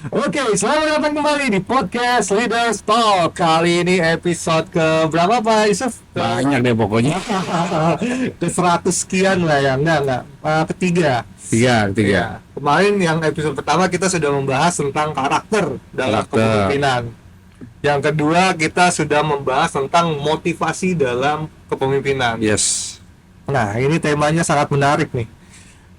Oke, selamat datang kembali di podcast Leaders Talk. Kali ini episode ke berapa Pak Yusuf? Banyak deh pokoknya. Ke 100 sekian lah ya, enggak. Ketiga. Tiga. Iya. Kemarin yang episode pertama kita sudah membahas tentang karakter dalam Karakter. kepemimpinan. Yang kedua kita sudah membahas tentang motivasi dalam kepemimpinan. Yes. Nah, ini temanya sangat menarik nih.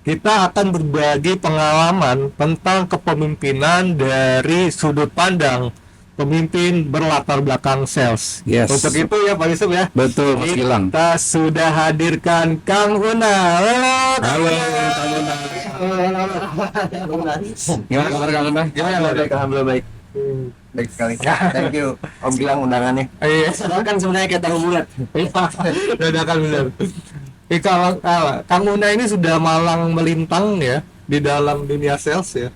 Kita akan berbagi pengalaman tentang kepemimpinan dari sudut pandang pemimpin berlatar belakang sales. Yes. Untuk itu ya Pak Yusuf ya. Betul, Mas Gilang. Kita sudah hadirkan Kang Una. Halo, Kang Una. Gimana kabar Kang Una? Gimana? Alhamdulillah baik. Baik sekali. Thank you Om Gilang undangannya. Iya, Kan sebenarnya kayak tahu bulat. dadakan benar. Kang Una ini sudah malang melintang ya di dalam dunia sales ya.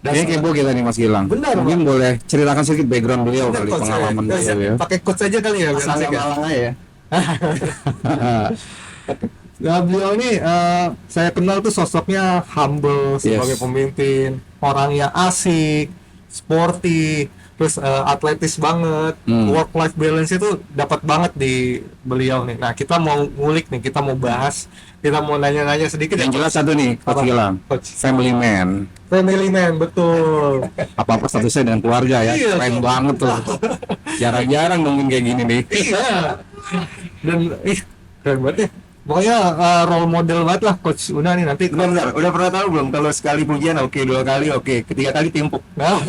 Ini kepo kita nih Mas Gilang. Benar, Mungkin boleh ceritakan sedikit background beliau kali, Coach, pengalaman ya. beliau ya. Pakai coach aja kali ya. biar Asal asik ya. Malang aja ya. Nah, beliau ini saya kenal tuh sosoknya humble sebagai Yes. pemimpin, orang yang asik, sporty, terus atletis banget, work life balance itu dapat banget di beliau nih. Nah, kita mau ngulik nih, kita mau bahas, kita mau nanya-nanya sedikit Yang ya. jelas satu nih, Coach Apa? Gilang. Coach. Family man. Family man, betul. Apa-apa statusnya dengan keluarga ya. Iya. Keren banget tuh. Jarang-jarang mungkin kayak gini nih. Iya. Dan keren banget ya. Pokoknya role model banget lah Coach Una nih nanti. Benar. Udah pernah tahu belum kalau sekali pujian oke, dua kali oke, ketiga kali timpuk. Nah.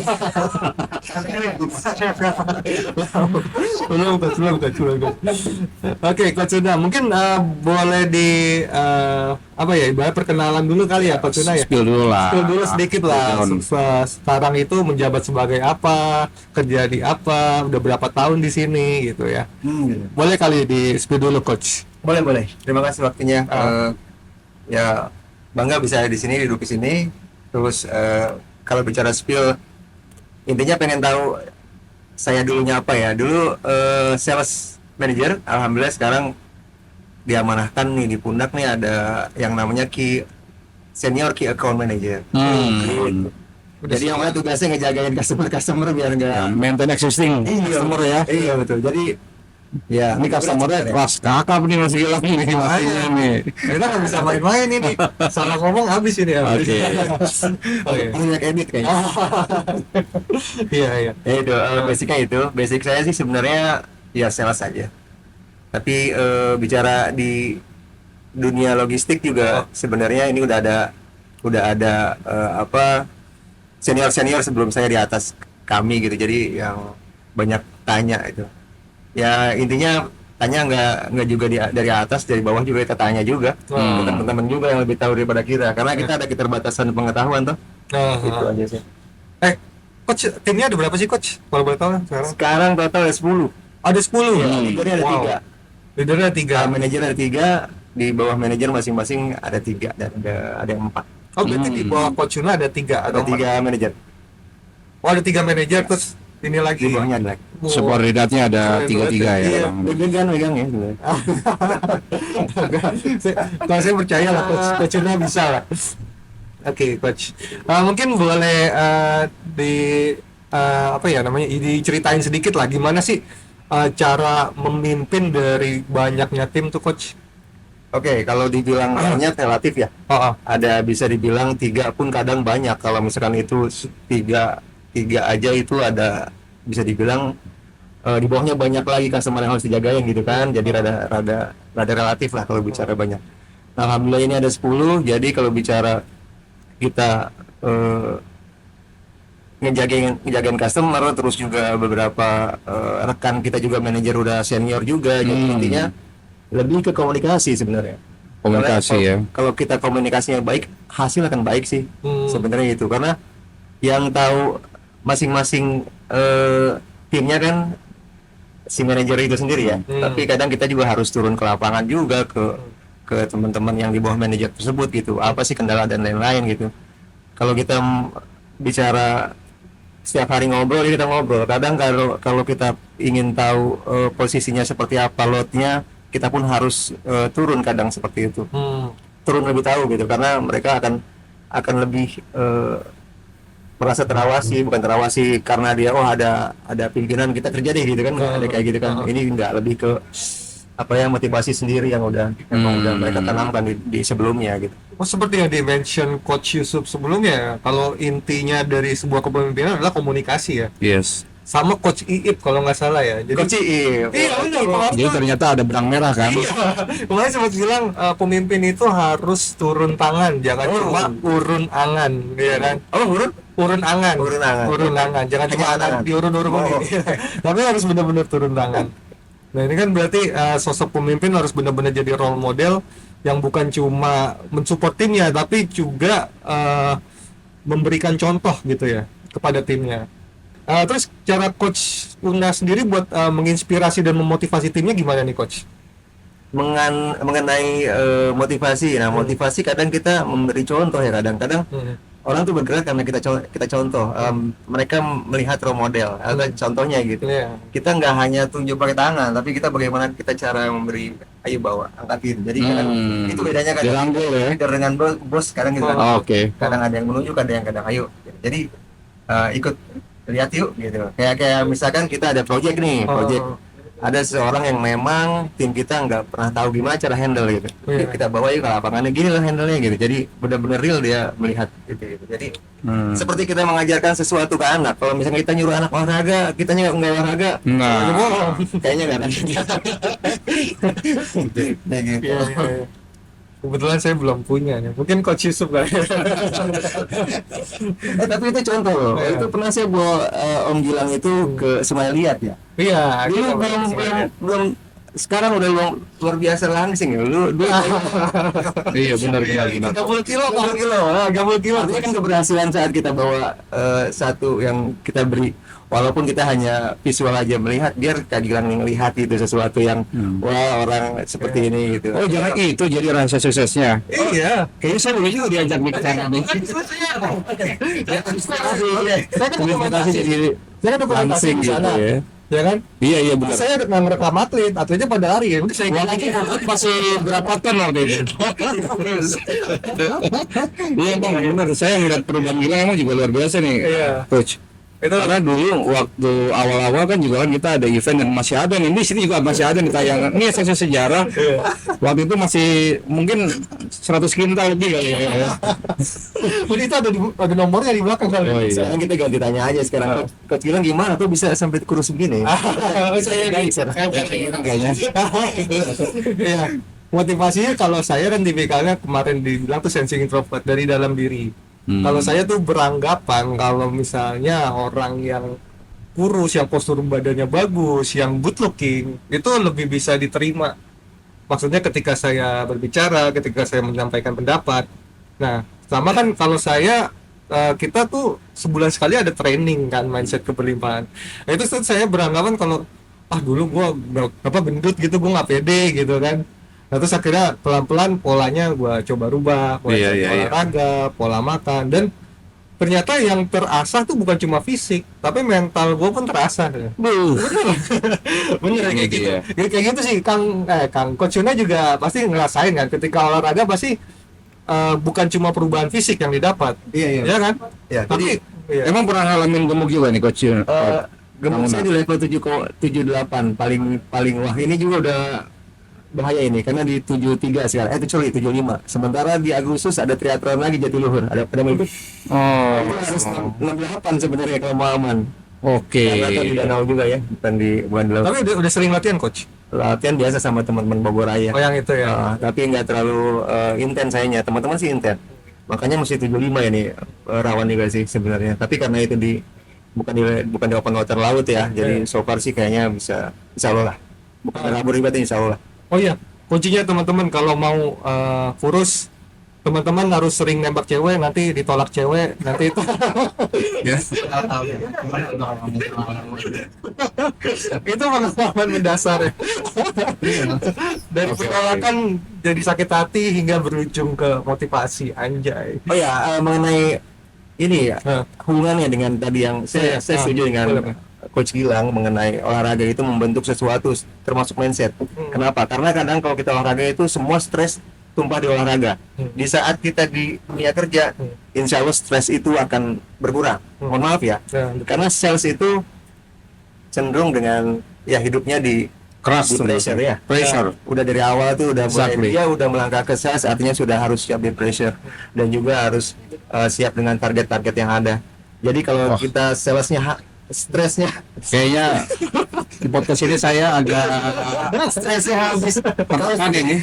belum Coach. Oke, Coach Una, mungkin boleh di apa ya, ibarat perkenalan dulu kali ya Coach Una ya. Spill dulu lah. Spill dulu sedikit lah. Background. Sekarang itu menjabat sebagai apa, kerja di apa, udah berapa tahun di sini gitu ya. Boleh kali di spill dulu Coach. Boleh. Terima kasih waktunya. Ah. Ya bangga bisa di sini, duduk di sini. Terus kalau bicara spill, intinya pengen tahu saya dulunya apa ya. Dulu sales manager, alhamdulillah sekarang diamanahkan nih di pundak nih ada yang namanya senior key account manager. Gitu. Jadi yang mana tugasnya ngejagain customer biar Ya, enggak maintain existing customer ya. Iya betul. Jadi ya Ini customernya kelas kakap nih Mas Gilang nih pastinya nih. Kita nggak bisa main-main ini. Salah ngomong habis ini ya. Oke. Oke. banyak edit kayaknya. Iya. Ya itu basicnya itu. Basic saya sih sebenarnya ya sales aja. Tapi bicara di dunia logistik juga sebenarnya ini udah ada apa senior sebelum saya di atas kami gitu. Jadi yang banyak tanya itu. Ya intinya tanya nggak juga dari atas, dari bawah juga kita tanya juga. Teman-teman juga yang lebih tahu daripada kita karena kita ada keterbatasan pengetahuan tuh. Itu aja sih. Coach, timnya ada berapa sih Coach? Kalau boleh tahu sekarang? Sekarang total ada 10. Ada 10 ya? Leadernya ada 3. Leadernya ada 3. Manajer ada 3, di bawah manajer masing-masing ada 3 dan ada yang 4. Oh, berarti di bawah Coach Una ada 3 Ada 3 manajer. Oh, ada 3 manajer terus ini lagi. Di bawahnya ada lagi. Subordinatnya ada Keren 3-3 banget. ya. Iya. Bang. Megang ya sebenarnya. Kalau saya percaya lah Coach Una bisa lah. Oke, Coach. Mungkin boleh apa ya namanya, diceritain sedikit lah gimana sih cara memimpin dari banyaknya tim tuh Coach? Oke, kalau dibilang banyak relatif ya. Ada bisa dibilang 3 pun kadang banyak. Kalau misalkan itu 3 aja itu ada bisa dibilang di bawahnya banyak lagi customer yang harus dijagain gitu kan. Jadi rada relatif lah kalau bicara banyak. Nah, alhamdulillah ini ada 10. Jadi kalau bicara kita ngejagain customer, terus juga beberapa rekan kita juga manajer udah senior juga. Jadi intinya lebih ke komunikasi sebenarnya. Komunikasi Karena ya. Kalau kita komunikasinya baik, hasil akan baik sih. Sebenarnya itu karena yang tahu masing-masing timnya kan si manajer itu sendiri ya. Tapi kadang kita juga harus turun ke lapangan juga ke teman-teman yang di bawah manajer tersebut gitu. Apa sih kendala dan lain-lain gitu. Kalau kita bicara setiap hari ngobrol, ya kita ngobrol. Kadang kalau kita ingin tahu posisinya seperti apa, lotnya, kita pun harus turun kadang seperti itu. Turun lebih tahu gitu, karena mereka akan lebih merasa terawasi, bukan terawasi karena dia ada pimpinan kita kerja deh gitu kan, ada kayak gitu kan. Ini enggak, lebih ke apa ya, motivasi sendiri yang emang udah mereka tanamkan di sebelumnya gitu. Oh, seperti yang di-mention Coach Yusuf sebelumnya, kalau intinya dari sebuah kepemimpinan adalah komunikasi ya. Yes. Sama Coach Iip kalau nggak salah ya. Jadi Coach Iip. iya benar. Jadi ternyata ada benang merah kan? Kemarin sempat bilang pemimpin itu harus turun tangan, jangan cuma urun angan, ya kan? Urun angan. Urun angan. Jangan cuma anak diurun-urun. Tapi harus benar-benar turun tangan. Nah, ini kan berarti sosok pemimpin harus benar-benar jadi role model yang bukan cuma mensupport timnya, tapi juga memberikan contoh gitu ya kepada timnya. Terus cara Coach Una sendiri buat menginspirasi dan memotivasi timnya gimana nih Coach? Mengenai motivasi. Nah, motivasi kadang kita memberi contoh ya, kadang-kadang orang tuh bergerak karena kita contoh. Mereka melihat role model, ada contohnya gitu. Kita nggak hanya tunjuk pakai tangan, tapi kita bagaimana kita cara memberi, ayo bawa, angkatin. Jadi kadang itu bedanya kan. Dirangkul ya. Dengan bos kadang gitu kan. Oke. Kadang ada yang menunjuk, ada yang kadang ayo. Jadi ikut lihat yuk gitu. Kayak misalkan kita ada project nih, ada seseorang yang memang tim kita nggak pernah tahu gimana cara handle gitu. Kita bawa yuk ke lapangannya, gini lah handle-nya gitu. Jadi benar-benar real dia melihat gitu. Jadi seperti kita mengajarkan sesuatu ke anak. Kalau misalnya kita nyuruh anak olahraga, kita nggak olahraga, kayaknya nggak ada. Nah, gitu. Kebetulan saya belum punya nih. Mungkin Coach Yusuf lah. Tapi itu contoh loh. Itu pernah saya bawa Om Gilang itu ke Semaliat ya. Iya. Dulu belum sekarang udah luar biasa langsing ya. Iya benar. 30 kilo. Artinya kan keberhasilan saat kita bawa satu yang kita beri, walaupun kita hanya visual aja melihat, biar Kak Gilang ngelihat itu sesuatu yang wah, orang seperti ini gitu. Oh, jangan itu jadi rahasia suksesnya. Iya. Kayaknya saya boleh juga diajak nih ke sana nih. Saya kan dokumentasi Langsing di gitu sana. ya. Ya kan? Iya benar. Saya nggak ngerekam atletnya pada lari ya. Udah saya Lagi masih berapa ton waktu itu? Iya bang, benar. Saya ngeliat perubahan Gilang emang juga luar biasa nih, Coach. Itu Karena dulu waktu awal-awal kan juga kan kita ada event dan masih ada nih. Di sini juga masih ada nih tayangan. Ini sesi sejarah. Waktu itu masih mungkin 100 kintal lebih kali ya. Udah itu ada nomornya di belakang kali. Oh, iya. Sekarang kita ganti tanya aja sekarang. Coach Gilang gimana tuh bisa sampai kurus begini? Saya Kayaknya. Iya. Motivasinya kalau saya kan tipikalnya kemarin dibilang tuh sensing introvert dari dalam diri. Kalau saya tuh beranggapan kalau misalnya orang yang kurus, yang postur badannya bagus, yang good looking, itu lebih bisa diterima. Maksudnya ketika saya berbicara, ketika saya menyampaikan pendapat. Nah, sama kan kalau saya kita tuh sebulan sekali ada training kan mindset keberlimpahan. Nah, itu tuh saya beranggapan kalau dulu gua gendut gitu, gua nggak pede gitu kan. Nah, terus akhirnya pelan-pelan polanya gua coba rubah, olahraga, pola makan, dan ternyata yang terasa tuh bukan cuma fisik, tapi mental gua pun terasa. Bener kayak gitu. Kayak gitu sih, Kang Coach Yuna juga pasti ngerasain kan, ketika olahraga pasti bukan cuma perubahan fisik yang didapat. Iya. Ya kan? Ya, Tapi Emang pernah ngalamin gemuk juga nih Coach? gemuk saya di level 7,78 paling wah. Ini juga udah bahaya ini karena di 73 sekarang, 75. Sementara di Agustus ada triathlon lagi Jatiluhur, ada mimpi. Harus 68 sebenarnya kalau mau aman. Oke. Karena di Danau juga ya, bukan di laut. Tapi udah sering latihan Coach? Latihan biasa sama teman-teman Bogor Raya. Oh, yang itu ya. Tapi nggak terlalu intens sayanya. Teman-teman sih intens. Makanya mesti 75 ya nih, rawan juga sih sebenarnya. Tapi karena itu bukan di open water laut ya. Jadi so far sih kayaknya bisa Allah lah. Bukan rabur ribet, insya Allah. Oh iya, kuncinya teman-teman kalau mau kurus, teman-teman harus sering nembak cewek, nanti ditolak cewek, nanti itu. Itu pengalaman mendasar ya. Dari penolakan jadi sakit hati hingga berujung ke motivasi, anjay. Oh ya, mengenai ini ya, hubungannya dengan tadi yang saya setuju dengan Coach Gilang mengenai olahraga itu membentuk sesuatu termasuk mindset. Kenapa? Karena kadang kalau kita olahraga itu semua stres tumpah di olahraga. Di saat kita di dunia kerja, insya Allah stres itu akan berkurang. Mohon maaf ya, karena sales itu cenderung dengan ya hidupnya di Keras tuh. pressure ya. Pressure. Udah dari awal tuh udah mulai Exactly. dia udah melangkah ke sales, artinya sudah harus siap di pressure dan juga harus siap dengan target-target yang ada. Jadi kalau Wah. kita salesnya stresnya Kayaknya di podcast ini saya agak stresnya habis tertekan ini.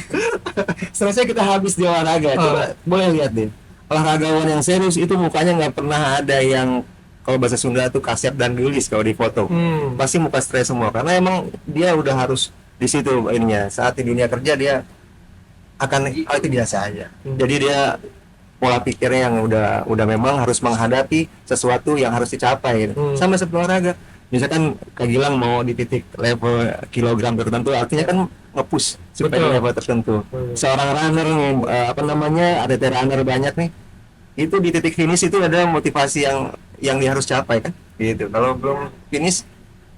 stresnya kita habis di olahraga. Coba boleh lihat deh, olahragawan yang serius itu mukanya nggak pernah ada yang, kalau bahasa Sunda tuh kasep dan gelis kalau di foto. Pasti muka stres semua karena emang dia udah harus di situ ininya. Saat di dunia kerja dia akan itu biasa aja. Jadi dia pola pikirnya yang udah memang harus menghadapi sesuatu yang harus dicapai. Sama seperti olahraga. Misalkan Kak Gilang mau di titik level kilogram tertentu, artinya kan nge-push supaya Betul. di level tertentu. Seorang runner atlet runner banyak nih, itu di titik finish itu ada motivasi yang dia harus capai kan, gitu. Kalau belum finish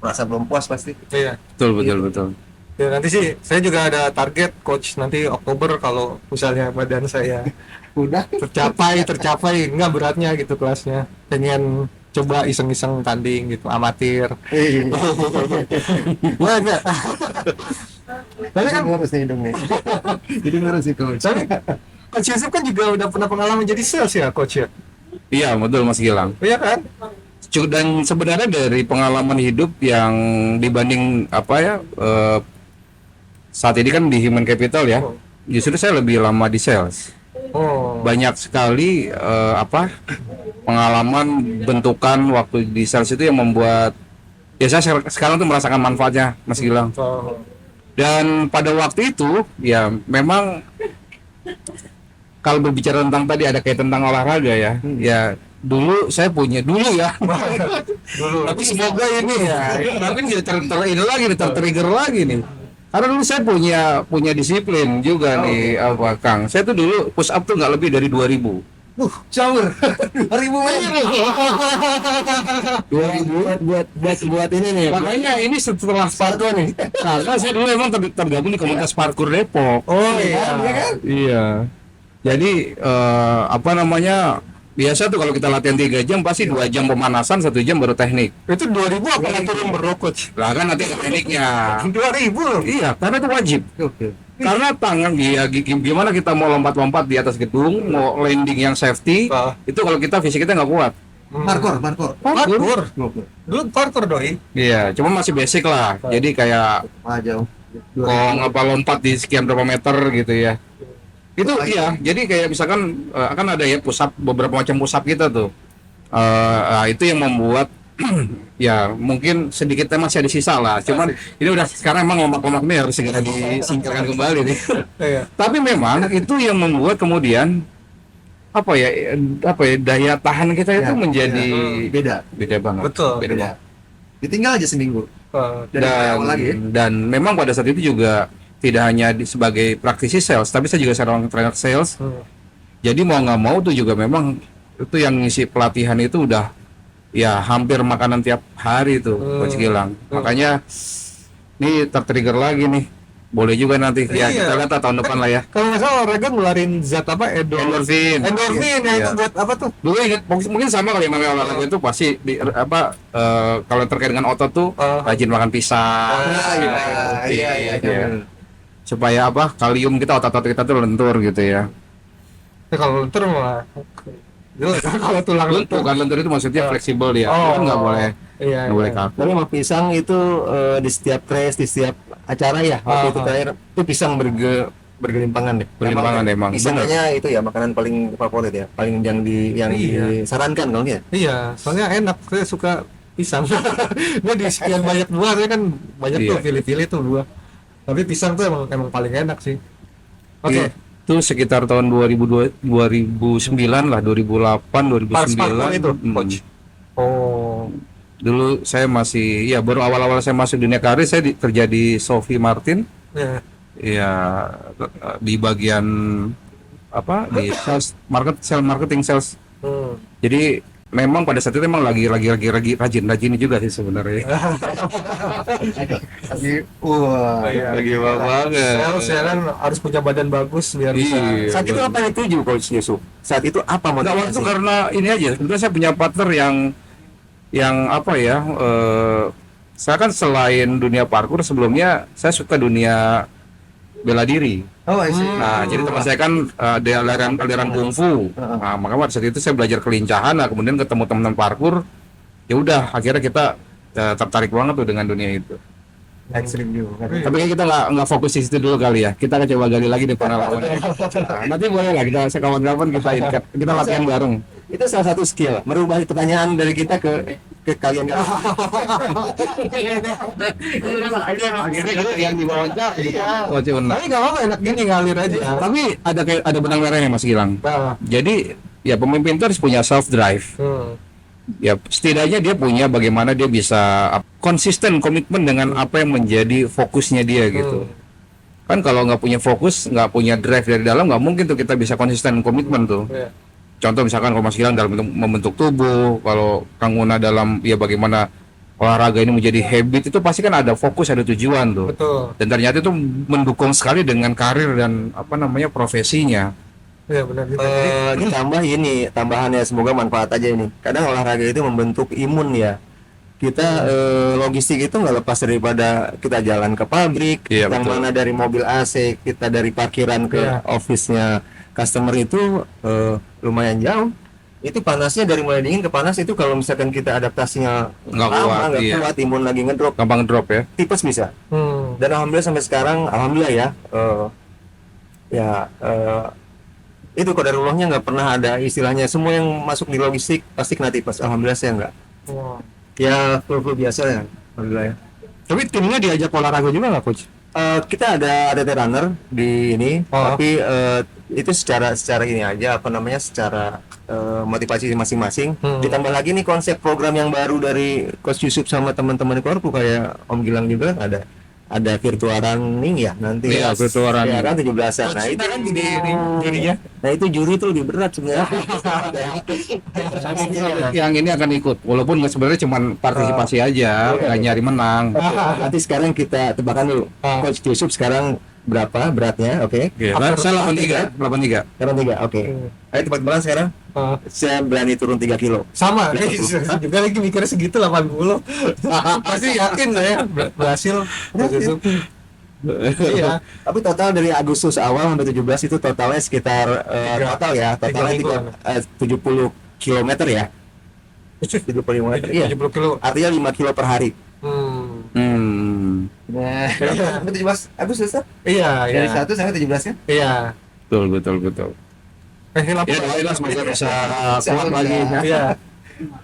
merasa belum puas pasti. Iya. Betul. Ya, nanti sih saya juga ada target coach nanti Oktober kalau misalnya badan saya Udah. tercapai enggak beratnya gitu kelasnya. Pengen coba iseng-iseng tanding gitu amatir. Banyak. Tapi kan harus nih hidung nih. Hidung harus sih coach. Coach Yusuf kan juga udah pernah pengalaman jadi sales ya coach ya. Iya, betul Mas Gilang. Iya kan? Dan sebenarnya dari pengalaman hidup yang dibanding saat ini kan di human capital ya, justru saya lebih lama di sales. Oh. Banyak sekali pengalaman bentukan waktu di sales itu yang membuat ya saya sekarang tuh merasakan manfaatnya Mas Gilang. Oh. Dan pada waktu itu ya memang kalau berbicara tentang tadi ada kayak tentang olahraga ya, ya dulu saya punya ya. Dulu. Tapi semoga ini ya, tapi jadi tertrigger lagi nih. Karena dulu saya punya disiplin juga nih Kang. Saya tuh dulu push up tuh nggak lebih dari 2000. Caur. 2000 menit. 2000 buat ini nih. Makanya ini setelah Sparko nih. karena saya dulu emang tergabung di komunitas parkour Depok. Oh iya. Iya. Jadi biasa tuh kalau kita latihan 3 jam pasti 2 jam pemanasan, 1 jam baru teknik. Itu 2000 apa turun bro coach? Lah kan nanti ada tekniknya. 2000 loh. Iya, karena itu wajib. Karena tangan gimana kita mau lompat-lompat di atas gedung, mau landing yang safety, itu kalau kita fisik kita nggak kuat. Parkour. Dulu parkour doi. Iya, cuma masih basic lah. Jadi kayak Jauh. lompat di sekian berapa meter gitu ya. Itu iya, jadi kayak misalkan akan ada ya push up, beberapa macam push up kita tuh. Itu yang membuat ya mungkin sedikitnya masih ada sisa lah. Cuman ini udah sekarang emang lemak-lemak ini harus segera disingkirkan kembali nih. Iya. Tapi memang itu yang membuat kemudian daya tahan kita itu menjadi beda banget. Betul. Beda banget. Ditinggal aja seminggu. Dari awal lagi. Dan memang pada saat itu juga tidak hanya sebagai praktisi sales, tapi saya juga seorang trainer sales. Jadi mau nggak mau tuh juga memang itu yang ngisi pelatihan itu udah ya hampir makanan tiap hari tuh Coach Gilang. Makanya ini tertrigger lagi nih. Boleh juga nanti ya Iya. kita lihat tahun depan lah ya. Kalau nggak salah olahraga ngeluarin zat apa? Endorfin. Endorfin ya, Iya. itu buat apa tuh? Dulu ingat mungkin sama kali yang namanya olahraga itu pasti kalau terkait dengan otot tuh rajin makan pisang. Iya. Supaya kalium kita otot-otot kita tuh lentur gitu ya. Kalau lentur mah kalau tulang Lentur kan, lentur itu maksudnya fleksibel dia. Kan nggak boleh Iya. nggak boleh kaku. Tapi sama pisang itu di setiap race, di setiap acara ya, waktu itu terakhir itu pisang bergelimpangan deh. Bergelimpangan emang. Pisangnya itu ya makanan paling favorit ya, paling yang disarankan kalau ya. Iya, soalnya enak. Saya suka pisang. Dia di sekian banyak buah, saya kan banyak tuh Iya. pilih-pilih tuh buah. Tapi pisang tuh emang paling enak sih. Oke. Itu sekitar tahun 2009 lah, 2008, 2009. Parkour itu, coach. Oh. Dulu saya masih baru awal-awal saya masuk dunia karir saya kerja di Sophie Martin. Ya. Ya di bagian di sales marketing sales. Jadi memang pada saat itu memang lagi rajin juga sih sebenarnya. Wah, Lagi banget. Sales ya kan harus punya badan bagus biar bisa. Iya. Saat itu apa yang dituju Coach Yusuf? Saat itu apa Nggak, waktu motivasi? karena ini aja. Kebetulan saya punya partner yang apa ya? Saya kan selain dunia parkour sebelumnya saya suka dunia bela diri. Oh, I see. Nah, jadi teman saya kan ada aliran kungfu. Nah, makanya pada saat itu saya belajar kelincahan. Nah, kemudian ketemu teman-teman parkour. Ya udah, akhirnya kita tertarik banget tuh dengan dunia itu. Ekstrim juga. Tapi kan kita nggak fokus di situ dulu kali ya. Kita akan coba gali lagi di pengalaman. Nah, nanti boleh lah kita sekawan-kawan kita latihan bareng. Itu salah satu skill, merubah pertanyaan dari kita ke kalian. Akhirnya kita yang diwawancara. Oh, cuman. Tapi nggak apa-apa, enak gini ngalir aja. Tapi ada benang merahnya Mas Gilang. Nah, Jadi ya pemimpin itu harus punya self drive. Ya setidaknya dia punya bagaimana dia bisa konsisten komitmen dengan apa yang menjadi fokusnya dia gitu. Kan kalau nggak punya fokus, nggak punya drive dari dalam, nggak mungkin tuh kita bisa konsisten komitmen tuh. Iya. Contoh misalkan kalau Mas Gilang dalam membentuk tubuh, kalau Kang Una dalam ya bagaimana olahraga ini menjadi habit, itu pasti kan ada fokus, ada tujuan tuh. Betul. Dan ternyata itu mendukung sekali dengan karir dan apa namanya profesinya. Iya benar. Ditambah ini tambahannya, semoga manfaat aja ini. Kadang olahraga itu membentuk imun ya. Kita logistik itu nggak lepas daripada kita jalan ke pabrik, Iya, yang betul. mana dari mobil AC, kita dari parkiran ke Iya. office-nya customer itu lumayan jauh. Itu panasnya dari mulai dingin ke panas itu kalau misalkan kita adaptasinya Nggak lama, kuat, nggak iya. kuat, imun lagi ngedrop, Gampang drop ya. tipes bisa. Dan alhamdulillah sampai sekarang, alhamdulillah ya, itu kodarullahnya nggak pernah ada istilahnya semua yang masuk di logistik pasti kena tipes. Alhamdulillah saya nggak. Wah. Ya flu biasa ya, alhamdulillah ya. Tapi timnya diajak olahraga juga nggak coach? Kita ada runner di ini, Oh. tapi itu secara ini aja apa namanya, secara motivasi masing-masing. Ditambah lagi nih konsep program yang baru dari Coach Yusuf sama teman-teman Korpu, kayak Om Gilang juga kan ada virtual running ya nanti. Iya, virtual running. Ya kan 17-an. Nah, itu kan jadi jurinya. Nah, itu juri tuh lebih berat sebenarnya. Yang ini akan ikut, walaupun nggak sebenarnya cuma partisipasi aja, nggak nyari menang. Nanti sekarang kita tebakan dulu. Coach Yusuf sekarang berapa beratnya? Oke. Saya 83. Sekarang 3. Oke. Ayo tebak-tebakan sekarang. Saya berani turun 3 kilo. Sama, juga lagi mikirnya segitu 80. Pasti yakin saya berhasil. Iya. Tapi total dari Agustus awal sampai 17 itu totalnya sekitar total ya, totalnya 70 km ya. 70 km. Iya. 70 kilo. Artinya 5 kilo per hari. Nah, sampai 17 Agustus kan? Iya, Dari iya. 1 sampai 17 kan? Iya. Betul. Hilaf. Ya doainlah semoga bisa kuat lagi. Iya.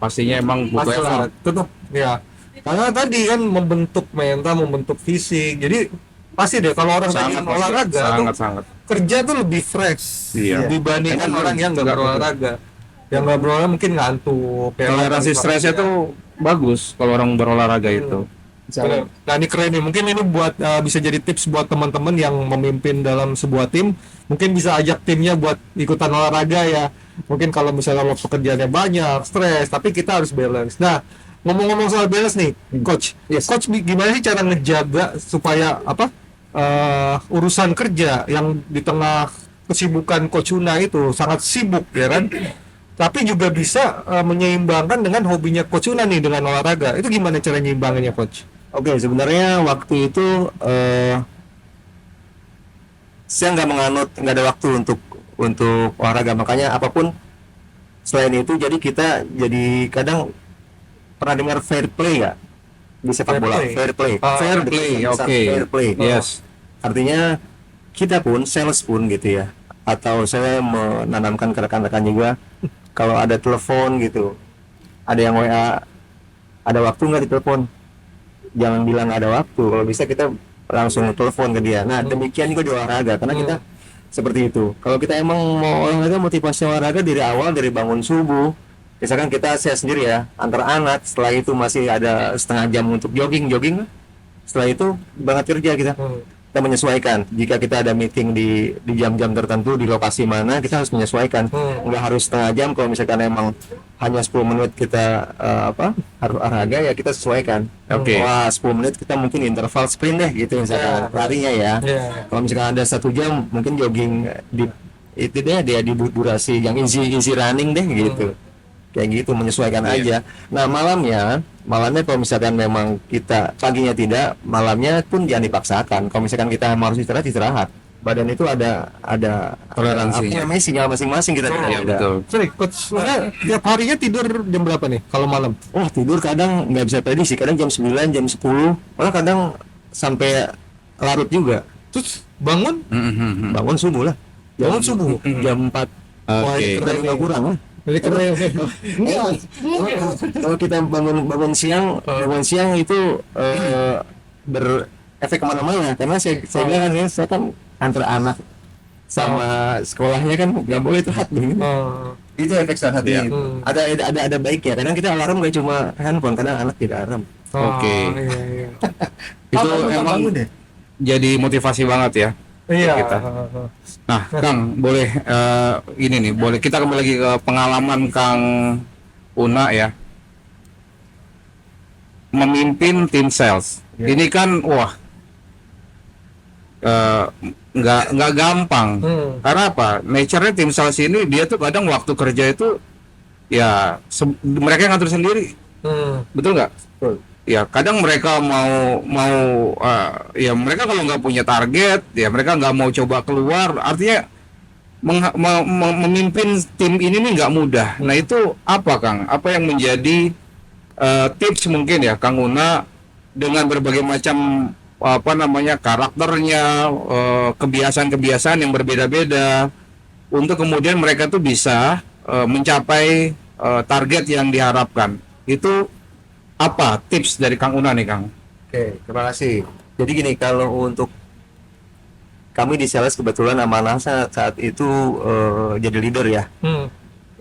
Pastinya emang butuh Pasti lah. effort. Tetap. Ya. Karena tadi kan membentuk mental, membentuk fisik. Jadi pasti deh kalau orang Sangat yang olahraga tuh sangat. kerja tuh lebih fresh Iya. dibandingkan orang yang nggak berolahraga. Yang nggak berolahraga mungkin ngantuk. Toleransi stresnya tuh bagus kalau orang berolahraga itu. Bener. Nah ini keren nih, mungkin ini buat bisa jadi tips buat teman-teman yang memimpin dalam sebuah tim, mungkin bisa ajak timnya buat ikutan olahraga ya. Mungkin kalau misalnya lo pekerjaannya banyak, stres, tapi kita harus balance. Nah ngomong-ngomong soal balance nih, coach, coach gimana sih cara ngejaga supaya urusan kerja yang di tengah kesibukan Coach Una itu sangat sibuk ya kan? Tapi juga bisa menyeimbangkan dengan hobinya Coach Una nih dengan olahraga. Itu gimana cara nyeimbanginnya coach? Oke, sebenarnya waktu itu saya nggak ada waktu untuk olahraga, makanya apapun selain itu, jadi kita kadang pernah dengar fair play nggak di sepak bola? Fair play. Fair play, oke. Fair play. Yes. Artinya kita pun, sales pun gitu ya, atau saya menanamkan ke rekan-rekan juga, kalau ada telepon gitu, ada yang WA, ada waktu nggak ditelepon, jangan bilang nggak ada waktu, kalau bisa kita langsung telepon ke dia. Nah demikian juga di olahraga, karena kita seperti itu. Kalau kita emang mau olahraga, motivasi olahraga dari awal, dari bangun subuh, misalkan saya sendiri ya, antar anak, setelah itu masih ada setengah jam untuk jogging, setelah itu berangkat kerja kita. kita menyesuaikan. Jika kita ada meeting di jam-jam tertentu di lokasi mana, kita harus menyesuaikan. Nggak harus setengah jam. Kalau misalkan emang hanya 10 menit kita harus olahraga, ya kita sesuaikan. Oke. Wah, 10 menit kita mungkin interval sprint deh gitu misalkan larinya ya. Kalau misalkan ada 1 jam mungkin jogging di itu deh, dia di durasi yang easy running deh gitu. Kayak gitu, menyesuaikan aja. Nah, malamnya kalau misalkan memang kita paginya tidak, malamnya pun jangan dipaksakan. Kalau misalkan kita harus istirahat, badan itu ada Toleransinya. apa namanya, sinyal masing-masing kita Iya, ada. betul. Sorry, coach, tiap harinya tidur jam berapa nih kalau malam? Oh, tidur kadang nggak bisa prediksi, kadang jam 9, jam 10, malah kadang sampai larut juga. Terus bangun Bangun subuh lah. Bangun subuh? Jam 4. Wah, Oke. itu nggak kurang lah. dari kemarin. Kalau kita bangun siang itu berefek kemana-mana, karena saya bilang kan, ya, saya kan antar anak sama sekolahnya kan nggak boleh telat gitu. Itu efek salah satunya. Ada baiknya. Kadang kita alarm nggak cuma handphone, kadang anak tidak alarm. Oke. Iya. Itu emang jadi motivasi banget ya. Iya. Kita. Nah, Kang, boleh ini nih, boleh kita kembali lagi ke pengalaman Kang Una ya. Memimpin tim sales. Ini kan wah nggak gampang. Karena apa? Nature-nya tim sales ini dia tuh kadang waktu kerja itu ya mereka yang ngatur sendiri. Betul nggak? Betul. Ya kadang mereka mau ya mereka kalau nggak punya target ya mereka nggak mau coba keluar, artinya memimpin tim ini nih nggak mudah. Nah itu apa Kang? Apa yang menjadi tips mungkin ya Kang Una dengan berbagai macam apa namanya karakternya, kebiasaan-kebiasaan yang berbeda-beda untuk kemudian mereka tuh bisa mencapai target yang diharapkan. Itu apa tips dari Kang Una nih Kang? Oke, terima kasih. Jadi gini, kalau untuk kami di sales kebetulan amanah saat itu jadi leader ya.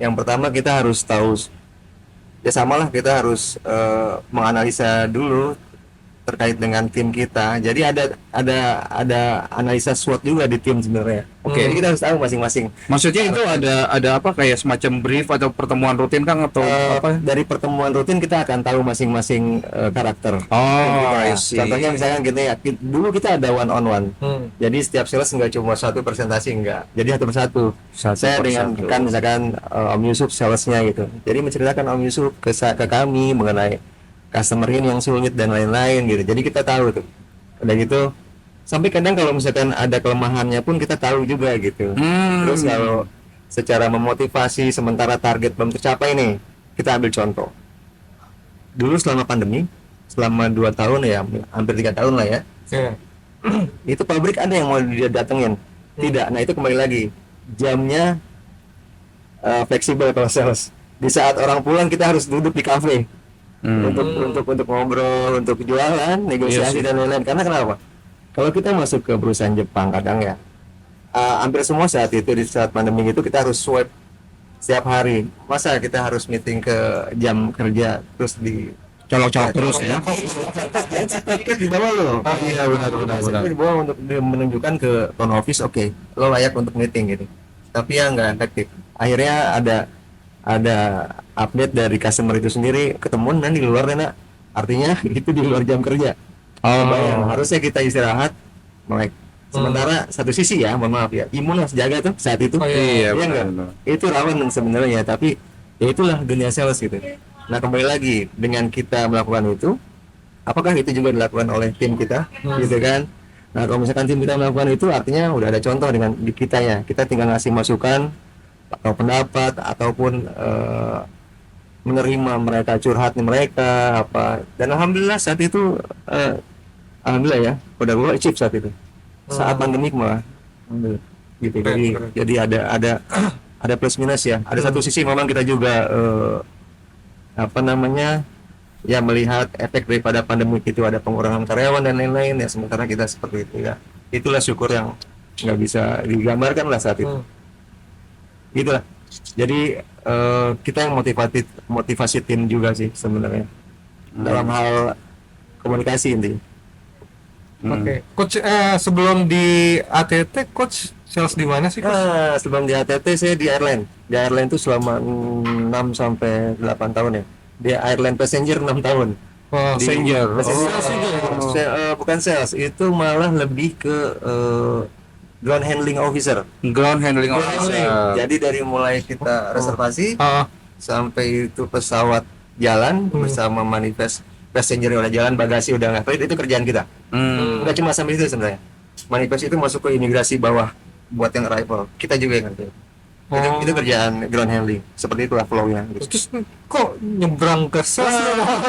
Yang pertama kita harus tahu, ya samalah kita harus menganalisa dulu terkait dengan tim kita. Jadi ada analisa SWOT juga di tim sebenarnya. Oke, jadi kita harus tahu masing-masing. Maksudnya itu ada apa kayak semacam brief atau pertemuan rutin Kang atau apa? Dari pertemuan rutin kita akan tahu masing-masing karakter. Oh, I Kita. see. Contohnya misalkan gini ya, dulu kita ada one on one. Jadi setiap sales nggak cuma satu presentasi, enggak. Jadi satu persatu. Saya dengan kan misalkan Om Yusuf salesnya gitu. Jadi menceritakan Om Yusuf ke kami mengenai customer ini yang sulit dan lain-lain gitu. Jadi kita tahu tuh. Udah gitu sampai kadang kalau misalkan ada kelemahannya pun kita tahu juga gitu. Terus kalau secara memotivasi sementara target belum tercapai nih, kita ambil contoh. Dulu selama pandemi, selama 2 tahun ya, hampir 3 tahun lah ya. Itu pabrik ada yang mau dia datengin. Tidak. Nah, itu kembali lagi. Jamnya fleksibel kalau sales. Di saat orang pulang kita harus duduk di kafe. Untuk ngobrol, untuk jualan, negosiasi dan lain-lain. Karena kenapa? Kalau kita masuk ke perusahaan Jepang kadang ya, hampir semua saat itu di saat pandemi itu kita harus swipe setiap hari. Masa kita harus meeting ke jam kerja terus di Colok-colok terus ya. Tiket di bawah lo. Iya benar. Di bawah untuk menunjukkan ke front office, oke, lo layak untuk meeting gitu. Tapi ya nggak efektif. Akhirnya ada update dari customer itu sendiri, ketemuan dan di luar Nena. Artinya itu di luar jam kerja. Bayang, harusnya kita istirahat melek. Sementara satu sisi ya, mohon maaf ya, imun harus jaga tuh saat itu. Iya, enggak? benar. Itu rawan sebenarnya, tapi ya itulah dunia sales gitu. Nah, kembali lagi dengan kita melakukan itu, apakah itu juga dilakukan oleh tim kita, gitu kan? Nah, kalau misalkan tim kita melakukan itu, artinya udah ada contoh dengan di kitanya. Kita tinggal ngasih masukan atau pendapat ataupun menerima mereka curhat mereka apa. Dan alhamdulillah saat itu alhamdulillah ya, udah gue achieve saat itu. Saat pandemik malah. Gitu. Jadi ada plus minus ya. Ada satu sisi memang kita juga ya melihat efek daripada pandemi itu, ada pengurangan karyawan dan lain-lain ya, sementara kita seperti itu ya. Itulah syukur yang nggak bisa digambarkan lah saat itu. Gitulah. Jadi kita yang motivasi tim juga sih sebenarnya dalam hal komunikasi intinya. Oke. Coach, sebelum di ATT, coach sales di mana sih, coach? Sebelum di ATT saya di airline. Di airline itu selama 6 sampai 8 tahun ya. Di airline passenger 6 tahun. Oh, Di Passenger. Sales juga ya? bukan sales, itu malah lebih ke ground handling officer. Ground handling officer. Jadi dari mulai kita reservasi Ah, sampai itu pesawat jalan bersama manifest passenger yang udah jalan, bagasi udah nggak, itu kerjaan kita. Nggak cuma sampai itu sebenarnya. Manifest itu masuk ke imigrasi bawah buat yang arrival. Kita juga yang ngerti. Itu kerjaan ground handling. Seperti itulah flow-nya. Gitu. terus kok nyebrang ke sales?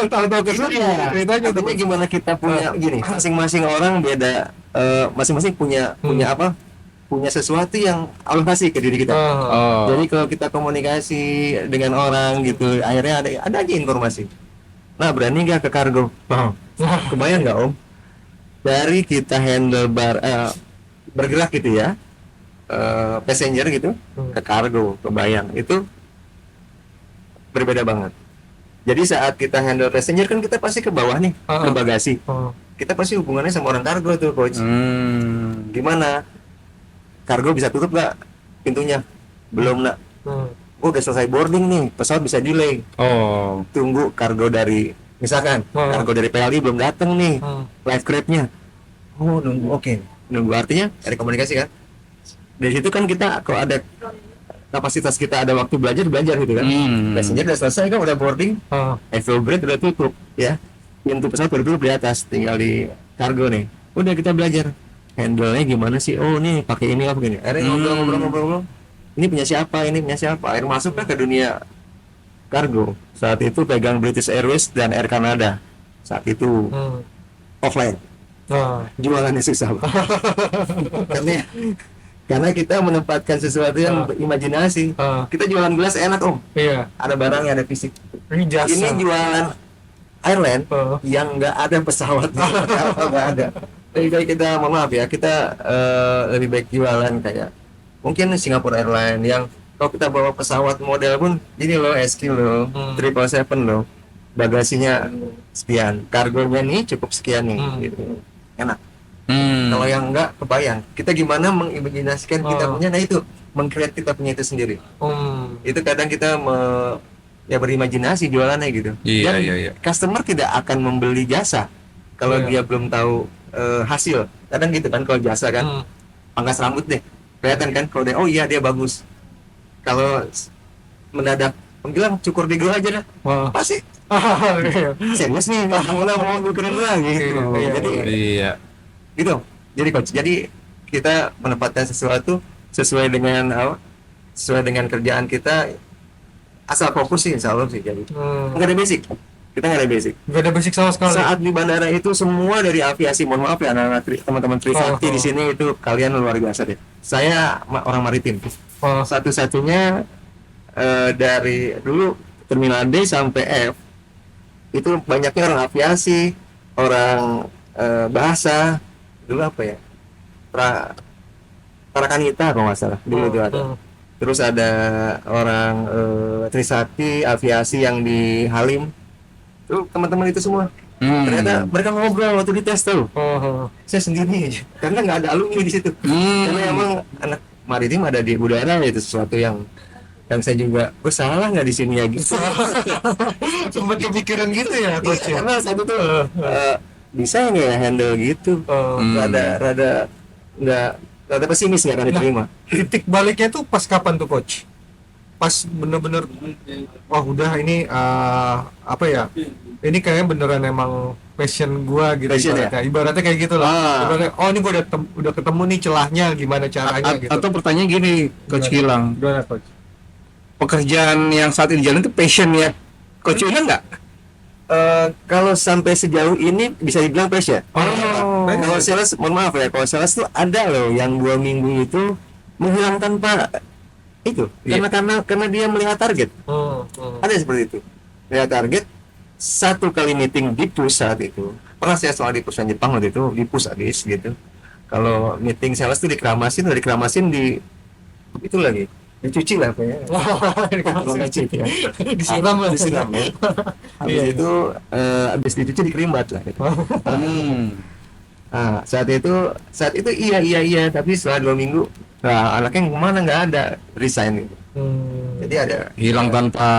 Tahu-tahu ke sales? Ceritanya tuh. Artinya gimana kita punya gini, masing-masing orang beda, masing-masing punya apa? Punya sesuatu yang Allah kasih ke diri kita. Oh. Jadi kalau kita komunikasi dengan orang gitu, akhirnya ada aja informasi. Nah, berani nggak ke kargo? Kebayang nggak, Om? Dari kita handle bergerak gitu ya, passenger gitu, ke kargo, kebayang itu berbeda banget. Jadi saat kita handle passenger kan kita pasti ke bawah nih, ke bagasi. Kita pasti hubungannya sama orang kargo tuh, coach. Gimana? Kargo bisa tutup nggak pintunya? Belum, nak. Udah selesai boarding nih, pesawat bisa delay. Oh. Tunggu kargo dari, misalkan kargo dari PLI belum datang nih, live crab-nya. Oh, nunggu, oke. Nunggu artinya ada komunikasi kan? Dari situ kan kita kalau ada kapasitas, kita ada waktu belajar gitu kan. Passenger udah selesai kan, udah boarding, fuel break udah tutup ya. Pintu pesawat baru tutup di atas, tinggal di kargo nih. Udah kita belajar handle-nya gimana sih? Oh, nih pakai ini apa gini. Akhirnya ngobrol. Ini punya siapa? Ini punya siapa? Akhirnya masuklah ke dunia kargo. Saat itu pegang British Airways dan Air Canada. Saat itu offline. Jualannya susah banget. karena kita menempatkan sesuatu yang berimajinasi. Kita jualan gelas enak, Om. Iya. Ada barangnya, ada fisik. Ini jasa. Ini jualan airline yang nggak ada pesawat, nggak ada. Lebih baik kita, mohon maaf ya, kita lebih baik jualan kayak mungkin Singapore Airlines yang kalau kita bawa pesawat model pun ini loh, SQ loh, 777 loh, bagasinya sekian, kargonya nih cukup sekian nih, gitu. Enak. Kalau yang enggak, kebayang kita gimana mengimajinasikan kita punya, nah itu meng-create kita punya itu sendiri. Itu kadang kita ya berimajinasi jualannya gitu. Iya, Dan iya. customer tidak akan membeli jasa kalau dia belum tahu hasil. Kadang gitu kan, kalau jasa kan pangkas rambut deh, kelihatan kan kalau dia, oh iya dia bagus. Kalau mendadak bilang cukur di gua aja dah, pasti serius nih, mau keren lagi gitu. Jadi gitu. Jadi coach, jadi kita menempatkan sesuatu sesuai dengan apa? Sesuai dengan kerjaan kita, asal fokus sih, insya Allah sih. Jadi nggak ada basic, kita nggak ada basic. Nggak ada basic sama sekali. Saat di bandara itu semua dari aviasi, mohon maaf ya anak-anak teman-teman Trisakti di sini, itu kalian luar biasa deh. Saya orang maritim, satu-satunya dari dulu terminal D sampai F itu banyaknya orang aviasi, orang bahasa, dulu apa ya, Prakanita kalau nggak salah dulu itu ada. Terus ada orang Trisakti aviasi yang di Halim, tuh teman-teman itu semua. Ternyata mereka ngobrol waktu dites tuh. Saya sendiri aja, karena nggak ada alumni di situ. Karena emang anak maritim ada di udara, itu sesuatu yang saya juga, salah nggak di sini ya gitu. Sempat kepikiran gitu ya, coach. Karena satu tuh bisa nggak handle gitu. Rada pesimis, nggak akan diterima. Titik baliknya tuh pas kapan tuh, coach? Pas bener-bener wah udah ini apa ya, ini kayaknya beneran emang passion gua gitu. Passion, ibaratnya. Ibaratnya kayak gitu lah. Ibaratnya, oh ini gua udah ketemu nih celahnya, gimana caranya gitu. Atau pertanyaan gini, Coach Gilang, Gimana, coach? pekerjaan yang saat ini jalan itu passion ya Coach Una nggak? Kalau sampai sejauh ini bisa dibilang passion. Kalau Passion. sales, mohon maaf ya, kalau sales tuh ada loh yang 2 minggu itu menghilang tanpa itu, karena dia melihat target. Ada seperti itu, melihat target. Satu kali meeting di pusat itu, pernah saya soal di perusahaan Jepang waktu itu, di push habis gitu. Kalau meeting sales tuh dikeramasin di itu lagi, dicuci lah apa ya. Disiram lah. Disiram ya. Habis itu habis dicuci dikerimbat lah gitu. Nah, saat itu iya, tapi setelah 2 minggu, nah anaknya kemana, nggak ada, resign gitu. Jadi ada, Hilang tanpa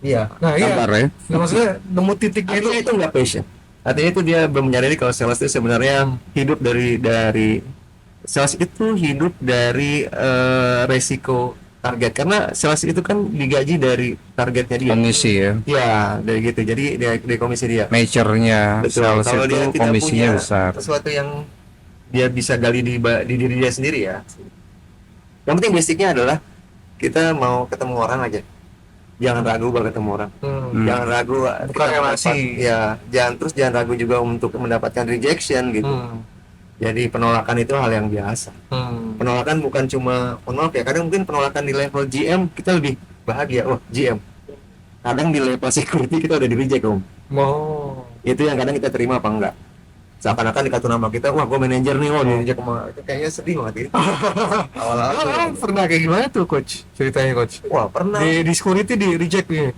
iya. Nah iya, kabar ya. nah, maksudnya nemu titiknya itu. Artinya itu nggak passion. Artinya itu dia belum menyadari kalau sales itu sebenarnya hidup dari sales itu hidup dari resiko target, karena sales itu kan digaji dari targetnya dia. Komisi ya. Ya, dari gitu. Jadi dari komisi dia. Nature-nya Betul. sales Kalau itu dia tidak komisinya punya besar. sesuatu yang dia bisa gali di diri dia sendiri ya. Yang penting basicnya adalah kita mau ketemu orang aja. Jangan ragu kalau ketemu orang. Jangan ragu. Bukan kita relasi. Ya, jangan ragu juga untuk mendapatkan rejection gitu. Jadi penolakan itu hal yang biasa. Penolakan bukan cuma, maaf ya, kadang mungkin penolakan di level GM kita lebih bahagia. Oh, GM. Kadang di level security kita udah di reject, Om. Oh. Itu yang kadang kita terima apa enggak. Seakan-akan di kartu nama kita, wah gue manajer nih, di reject sama, itu kayaknya sedih banget gitu. Awal-awal Pernah kayak gimana tuh coach? Ceritanya coach. wah pernah. Di security di reject nih.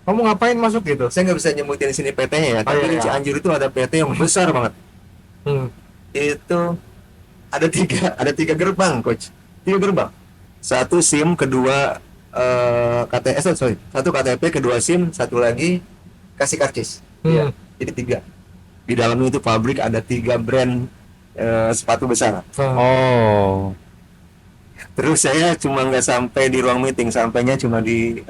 Kamu ngapain masuk gitu? Saya nggak bisa nyebutin di sini PT-nya ya, tapi di iya. Cianjur itu ada PT yang besar banget. Itu ada tiga gerbang, coach. 3 gerbang. Satu SIM, kedua satu KTP, kedua SIM, satu lagi kasih karcis. Iya. Jadi 3. Di dalamnya itu pabrik, ada 3 brand sepatu besar. Oh. Terus saya cuma nggak sampai di ruang meeting, sampainya cuma di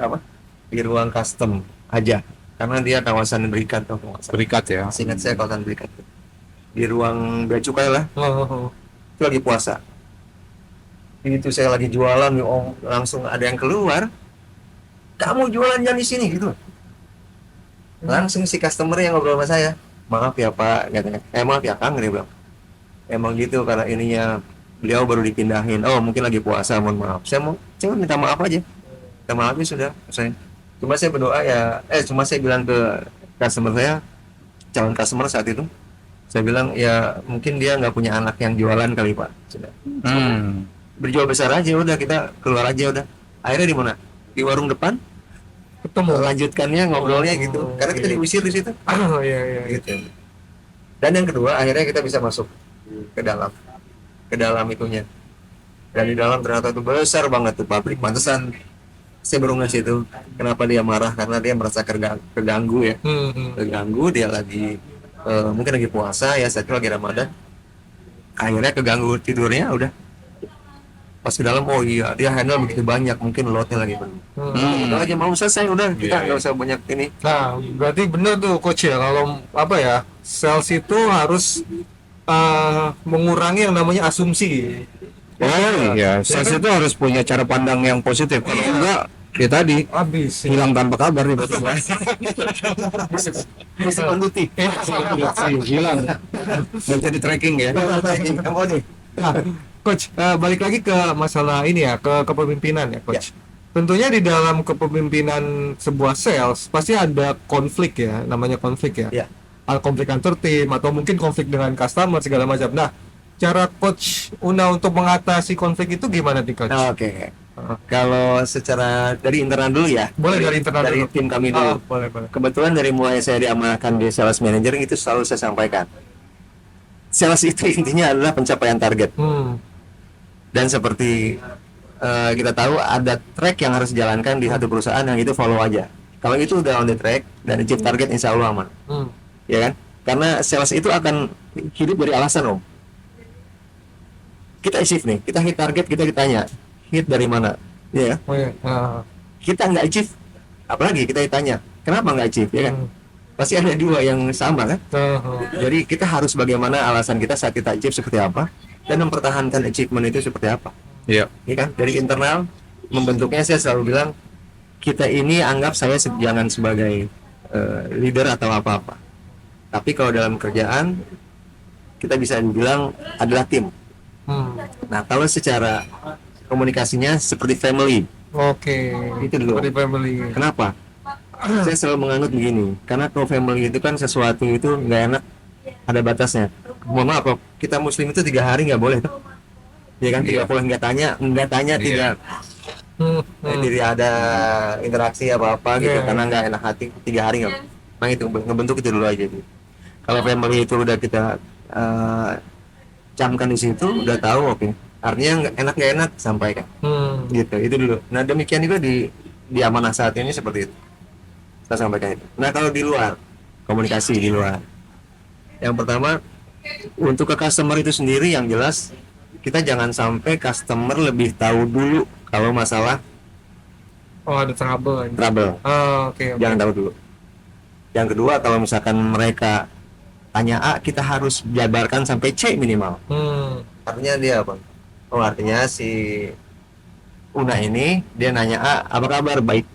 di ruang custom aja, karena dia kawasan berikat atau kawasan. Berikat ya. Seingat saya kawasan berikat. Di ruang bea cukai lah. Itu lagi puasa. Itu saya lagi jualan, langsung ada yang keluar. Kamu jualan jangan di sini gitu. Langsung si customer yang ngobrol sama saya. Maaf ya Pak, katanya. Maaf ya Kang, dia bilang. Emang gitu, karena ininya beliau baru dipindahin. Oh mungkin lagi puasa, mohon maaf. Saya minta maaf aja. Minta maaf ya sudah. Cuma saya berdoa ya. Cuma saya bilang ke customer saya, calon customer saat itu. Saya bilang ya mungkin dia nggak punya anak yang jualan kali Pak. Sudah. Berjual besar aja udah, kita keluar aja udah. Akhirnya di mana? Di warung depan. Ketemu. Lanjutkannya ngobrolnya gitu. Karena kita diusir di situ. Oh iya. Gitu. Dan yang kedua akhirnya kita bisa masuk ke dalam itunya. Dan di dalam ternyata itu besar banget tuh pabrik. Pantesan saya baru ngasih itu. Kenapa dia marah? Karena dia merasa keganggu ya. Keganggu, dia lagi mungkin lagi puasa ya, saat itu lagi Ramadan. Akhirnya keganggu tidurnya, udah pas ke dalam, oh iya dia handle begitu banyak, mungkin lotnya lagi penuh. Udah aja mau selesai, udah kita nggak usah banyak ini. Nah berarti bener tuh coach ya, kalau sales itu harus mengurangi yang namanya asumsi. Oh iya, sales itu harus punya cara pandang yang positif. Kalau enggak, ya tadi Habis. hilang tanpa kabar nih. Bisa konduti. Hilang. Nggak bisa di tracking ya. Nah, coach, balik lagi ke masalah ini ya, ke kepemimpinan ya, coach. Tentunya di dalam kepemimpinan sebuah sales pasti ada konflik ya, namanya konflik ya. Ya. Konflik antar tim atau mungkin konflik dengan customer segala macam. Nah, cara coach Una untuk mengatasi konflik itu gimana nih, coach? Oke. Kalau secara dari internal dulu ya. Boleh dari internal dari dulu. tim kami dulu. Boleh. Kebetulan dari mulai saya diamanahkan di sales manager itu selalu saya sampaikan. Sales itu intinya adalah pencapaian target. Dan seperti kita tahu ada track yang harus dijalankan di satu perusahaan, yang itu follow aja. Kalau itu udah on the track dan achieve target, insya Allah aman. Ya kan? Karena sales itu akan hidup dari alasan, Om. Kita achieve nih, kita hit target, kita ditanya hit dari mana, ya? Kita nggak achieve, apalagi kita ditanya kenapa nggak achieve, ya kan? Pasti ada 2 yang sama kan? Jadi kita harus bagaimana alasan kita saat kita achieve seperti apa, dan mempertahankan achievement itu seperti apa. Iya. Ya kan? Dari internal membentuknya, saya selalu bilang kita ini anggap saya jangan sebagai leader atau apa-apa, tapi kalau dalam kerjaan kita bisa dibilang adalah tim. Nah kalau secara komunikasinya seperti family. Oke. Itu dulu. Seperti family. Kenapa? Saya selalu menganut begini, karena kalau family itu kan sesuatu itu nggak enak, ada batasnya. Mohon maaf, kita muslim itu 3 hari nggak boleh, ya kan? Tidak boleh nggak tanya, tidak. Jadi ada interaksi apa gitu, karena nggak enak hati 3 hari nggak. Nah itu ngebentuk itu dulu aja. Kalau family itu udah kita camkan di situ, udah tahu oke. Artinya nggak enak sampaikan. Gitu, itu dulu. Nah demikian juga di amanah saat ini seperti itu. Saya sampaikan itu. Nah kalau di luar, komunikasi di luar. Yang pertama, untuk ke customer itu sendiri yang jelas, kita jangan sampai customer lebih tahu dulu kalau masalah Oh, ada trouble. trouble. Oh, oke. Jangan tahu dulu. Yang kedua, kalau misalkan mereka tanya A, kita harus jabarkan sampai C minimal. Artinya dia apa? Oh, artinya si Una ini dia nanya A, apa kabar? Baik.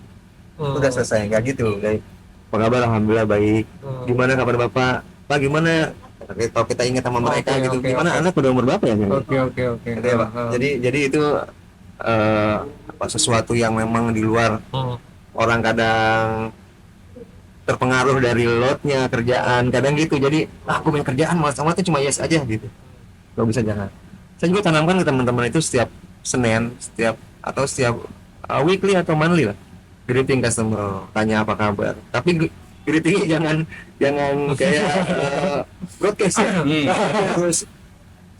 Udah selesai, nggak gitu. Baik. Apa kabar? Alhamdulillah baik. Gimana kabar Bapak? Pak gimana? Kalau kita ingat sama mereka Oke, gitu. oke, Gimana oke. anak pada umur berapa ya? Oke. Gitu ya, Pak. Jadi itu sesuatu yang memang di luar orang kadang terpengaruh dari loadnya kerjaan kadang gitu, jadi aku main kerjaan sama itu cuma yes aja gitu. Kalau bisa jangan. Saya juga tanamkan ke teman-teman itu setiap Senin, setiap weekly atau monthly lah, greeting customer, tanya apa kabar, tapi greetingnya jangan kayak broadcast ya. Terus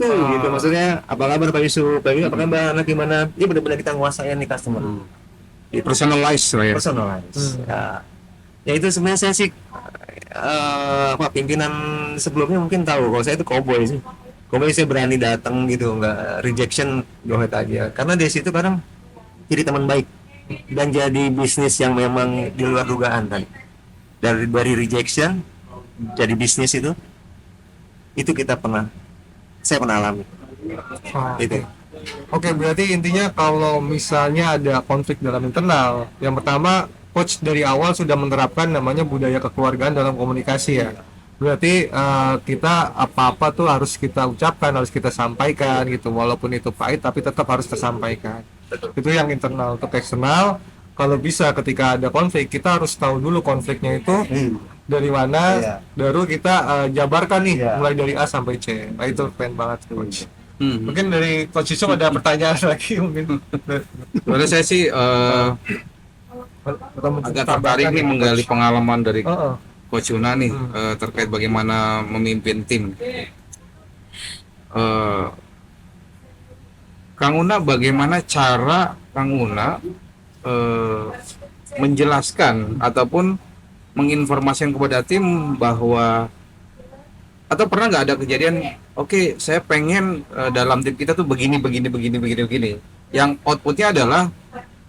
tuh gitu, maksudnya apa kabar Pak Yusuf, Pak Yusuf, apa kabar anak gimana, ini benar-benar kita nguasain nih customer. Personalize lah ya. Personalize. Ya itu sebenarnya saya sih pimpinan sebelumnya mungkin tahu kalau saya itu cowboy sih. Cowboy saya berani datang gitu, nggak rejection, go ahead aja. Karena dari situ kadang jadi teman baik dan jadi bisnis yang memang di luar dugaan kan. Dari rejection jadi bisnis itu saya pernah alami. Itu. Oke, berarti intinya kalau misalnya ada konflik dalam internal, yang pertama coach dari awal sudah menerapkan namanya budaya kekeluargaan dalam komunikasi ya. Berarti kita apa-apa tuh harus kita ucapkan, harus kita sampaikan gitu, walaupun itu pahit tapi tetap harus tersampaikan. Itu yang internal. Untuk eksternal, kalau bisa ketika ada konflik kita harus tahu dulu konfliknya itu dari mana, baru kita jabarkan nih mulai dari A sampai C. Nah, itu keren banget coach. Mungkin dari Coach Yusuf ada pertanyaan lagi mungkin. Menurut saya sih agak tertarik nih menggali pengalaman dari Coach Una nih terkait bagaimana memimpin tim. Kang Una, bagaimana cara Kang Una menjelaskan ataupun menginformasikan kepada tim bahwa, atau pernah nggak ada kejadian, oke, saya pengen dalam tim kita tuh begini, yang outputnya adalah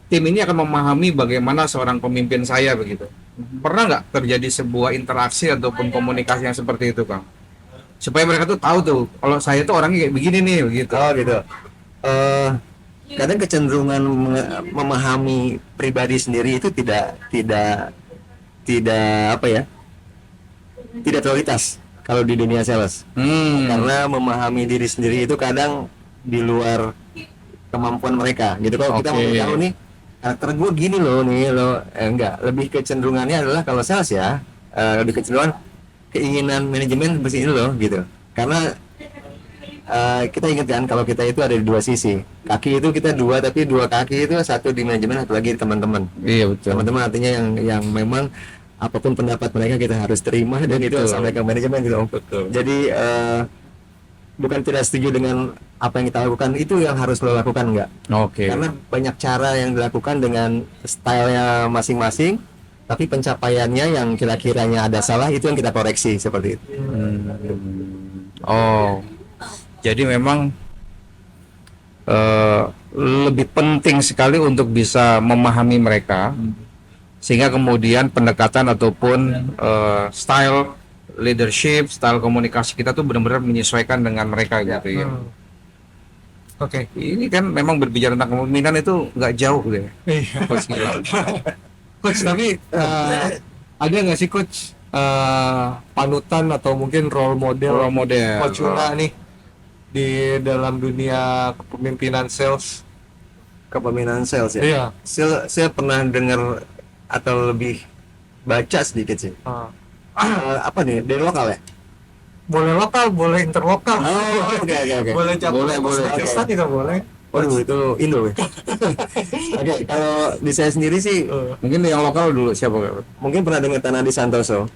tim ini akan memahami bagaimana seorang pemimpin saya begitu. Pernah nggak terjadi sebuah interaksi ataupun komunikasi yang seperti itu, Kang? Supaya mereka tuh tahu tuh, kalau saya tuh orangnya kayak begini nih, begitu. Oh gitu. Kadang kecenderungan memahami pribadi sendiri itu tidak apa ya? Tidak prioritas kalau di dunia sales. Karena memahami diri sendiri itu kadang di luar kemampuan mereka. Gitu, kalau kita mau tahu nih karakter gue gini loh nih lo, enggak, lebih kecenderungannya adalah kalau sales ya, lebih kecenderungan keinginan manajemen seperti ini loh gitu. Karena kita ingat kan kalau kita itu ada di dua sisi, kaki itu kita dua, tapi dua kaki itu satu di manajemen, satu lagi di teman-teman. Iya betul. Teman-teman artinya yang memang apapun pendapat mereka kita harus terima dan itu sampai ke manajemen gitu. Betul. Jadi bukan tidak setuju dengan apa yang kita lakukan, itu yang harus lo lakukan, enggak. Oke. Karena banyak cara yang dilakukan dengan stylenya masing-masing, tapi pencapaiannya yang kira-kiranya ada salah itu yang kita koreksi seperti itu. Oh, jadi memang lebih penting sekali untuk bisa memahami mereka, sehingga kemudian pendekatan ataupun style leadership, style komunikasi kita tuh benar-benar menyesuaikan dengan mereka gitu ya. Oke. Ini kan memang berbicara tentang kepemimpinan itu nggak jauh deh. Iya. Coach, tapi ada nggak sih coach panutan atau mungkin role model Coach Una nih di dalam dunia kepemimpinan sales? Kepemimpinan sales ya. Iya. Saya pernah dengar atau lebih baca sedikit sih. Apa nih, dari lokal ya? Boleh lokal, boleh interlokal. Oh, oke. Boleh Boleh. Pakistan juga boleh. Waduh, itu Indo ya. Oke, kalau di saya sendiri sih Mungkin yang lokal dulu siapa? mungkin pernah dengar Tanadi Santoso.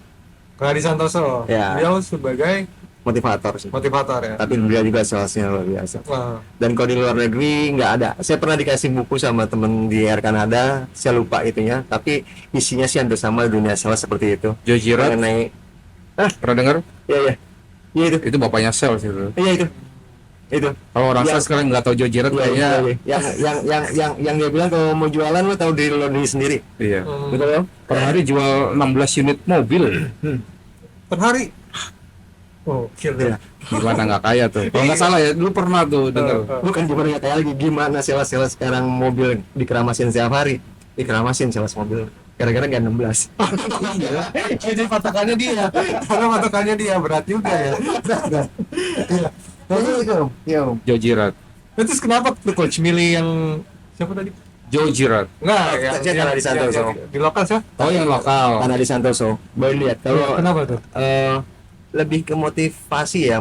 Kadi Santoso. Ya. Beliau sebagai motivator sih. Motivator ya. Tapi beliau juga salesnya luar biasa. Wah. Dan kalau di luar negeri nggak ada. Saya pernah dikasih buku sama temen di Air Canada, saya lupa itunya. Tapi isinya sih hampir sama dunia sales seperti itu. Joe Girard, Mengenai, pernah dengar? iya itu, Itu bapaknya sales itu. iya itu. Kalau orang Ya. sales sekarang nggak tahu Joe Girard Iya, kayaknya. yang dia bilang kalau mau jualan lo tahu diri lo sendiri. Iya. Betul kan? Per hari jual 16 unit mobil. Per hari. Oh, Iya. Gimana nggak kaya tuh? Kalau nggak salah ya, lu pernah tuh dengar. Bukan gimana ya, kayak lagi gimana sales sekarang mobil dikeramasin setiap hari, dikeramasin sales mobil gara-gara nggak 16. Jadi patokannya dia. Karena patokannya dia berat juga ya. Iya. Joe Girard. Terus kenapa tuh coach milih yang siapa tadi? Joe Girard. Enggak, Saya Tanah di Santoso. di lokal sih. Oh yang lokal. Karena di Santoso, baru lihat kalau Kenapa tuh? lebih ke motivasi ya,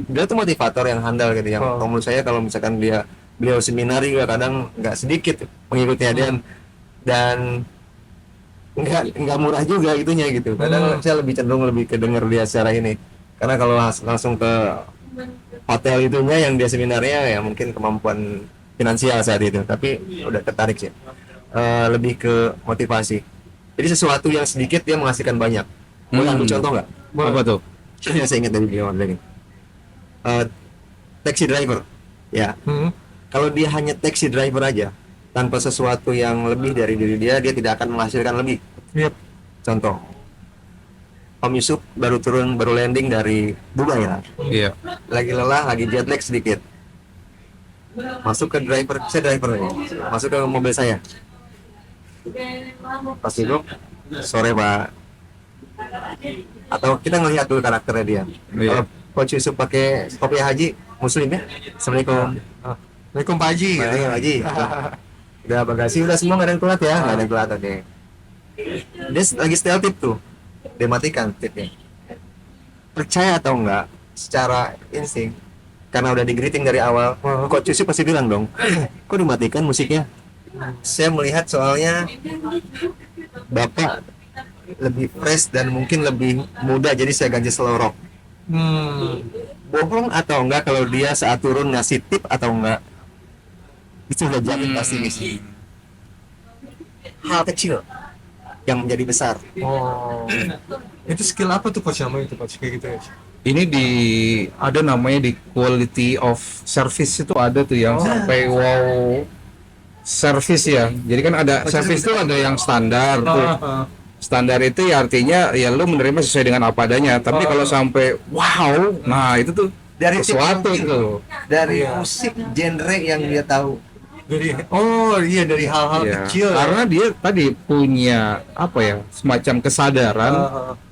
dia tuh motivator yang handal gitu yang Oh. menurut saya kalau misalkan beliau seminar juga kadang nggak sedikit pengikutnya dan nggak murah juga gitunya gitu. Kadang saya lebih cenderung lebih ke denger dia secara ini, karena kalau langsung ke hotel itunya yang dia seminarnya ya mungkin kemampuan finansial saat itu, tapi udah tertarik sih. Lebih ke motivasi, jadi sesuatu yang sedikit dia menghasilkan banyak. Boleh ambil contoh nggak? Apa tuh? Yang saya ingat dari beliau tadi, taxi driver ya, kalau dia hanya taxi driver aja tanpa sesuatu yang lebih dari diri dia tidak akan menghasilkan lebih. Yep. Contoh, Om Yusuf baru landing dari Dubai lah, Iya. lagi lelah, lagi jet lag sedikit, masuk ke saya driver ini, masuk ke mobil saya, pas duduk, sore Pak, atau kita ngelihat dulu karakternya dia. Iya. Kalau Coach Yusuf pakai kopiah haji muslim ya, assalamualaikum. Assalamualaikum Pak Haji. Iya, iya, Haji. Udah bagasi, udah semua nggak ada yang telat ya, nggak ada yang telat. Oke. Dia lagi setel tip tuh, dia matikan tipnya. Percaya atau enggak, secara insting, karena udah di greeting dari awal, Coach Yusuf pasti bilang dong, kok dimatikan musiknya? Saya melihat soalnya Bapak lebih fresh dan mungkin lebih muda, jadi saya ganti slow rock. Bohong atau enggak kalau dia saat turun ngasih tip atau enggak, itu udah jamin pasti misi. Hal kecil yang menjadi besar. Oh. Itu skill apa tuh coach namanya itu coach kayak gitu ya? Ini ada namanya di quality of service itu ada tuh yang sampai wow service ya. Jadi kan ada service itu ada yang standar tuh. Standar itu ya artinya ya lu menerima sesuai dengan apa adanya. Tapi kalau sampai wow, nah itu tuh Dari sesuatu tip itu. dari musik genre yang dia tahu. Dari hal-hal Iya. kecil. Karena dia tadi punya apa ya, semacam kesadaran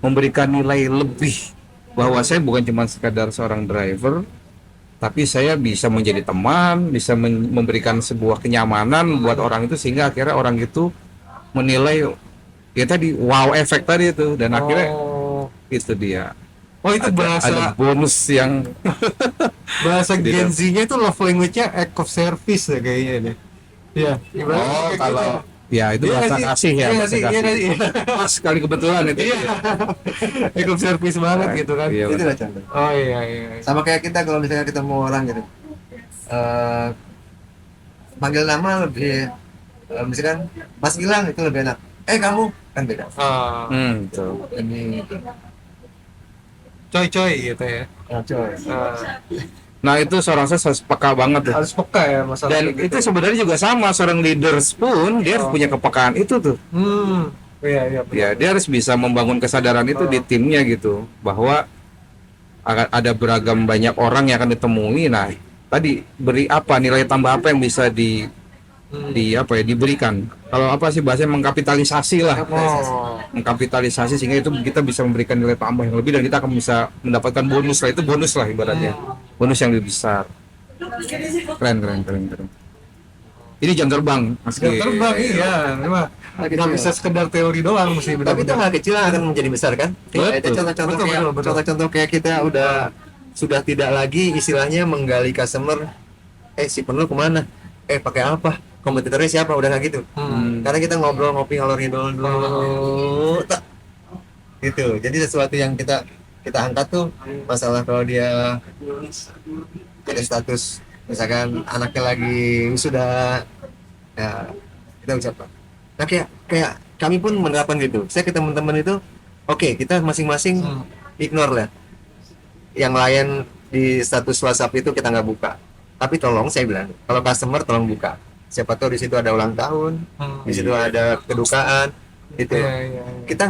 memberikan nilai lebih bahwa saya bukan cuma sekadar seorang driver, tapi saya bisa menjadi teman, bisa memberikan sebuah kenyamanan buat orang itu, sehingga akhirnya orang itu menilai ya tadi wow efek tadi itu, dan akhirnya itu dia. Oh itu Ada bonus yang bahasa Gen Z-nya itu love language-nya act of service ya kayaknya deh. Iya. oh kalau ya itu bahasa kasih ya, bahasa kasih. Pas sekali kebetulan itu. Act of service banget gitu kan. Iya, Itu lah contoh. Oh iya. Sama kayak kita kalau misalnya ketemu orang gitu, panggil nama lebih, misalkan Mas Gilang itu lebih enak. Kamu kan beda. Tuh. Ini Coy gitu ya. coy. Nah itu seorang saya harus peka banget tuh. Harus peka ya masalah Dan kayak itu gitu. sebenarnya juga sama, seorang leaders pun dia harus punya kepekaan itu tuh. Iya. Ya dia harus bisa membangun kesadaran itu di timnya gitu, bahwa ada beragam banyak orang yang akan ditemui. Nah tadi beri apa nilai tambah apa yang bisa diberikan. Kalau apa sih bahasanya, mengkapitalisasi lah. Mengkapitalisasi sehingga itu kita bisa memberikan nilai tambah yang lebih, dan kita akan bisa mendapatkan bonus lah, itu bonus lah ibaratnya. Bonus yang lebih besar. Keren. Ini jam terbang, Mas Jam Ki. terbang iya. Memang nggak bisa sekedar teori doang, mesti Tapi itu hal kecil yang akan menjadi besar kan? Betul. Itu contoh-contoh kayak kita sudah tidak lagi istilahnya menggali customer. Si penuh kemana? Pakai apa? Kompetitornya siapa? Udah nggak gitu. Karena kita ngobrol, ngopi, ngalor ngidul dulu. Gitu. Jadi sesuatu yang kita kita angkat tuh masalah kalau dia ada status misalkan anaknya lagi wisuda, ya kita ucapkan. Nah kayak kami pun menerapkan gitu. Saya ke teman-teman itu, oke, kita masing-masing ignore lah. Yang lain di status WhatsApp itu kita nggak buka. Tapi tolong saya bilang, kalau customer tolong buka. Siapa tahu di situ ada ulang tahun, di situ ada kedukaan, itu. Kita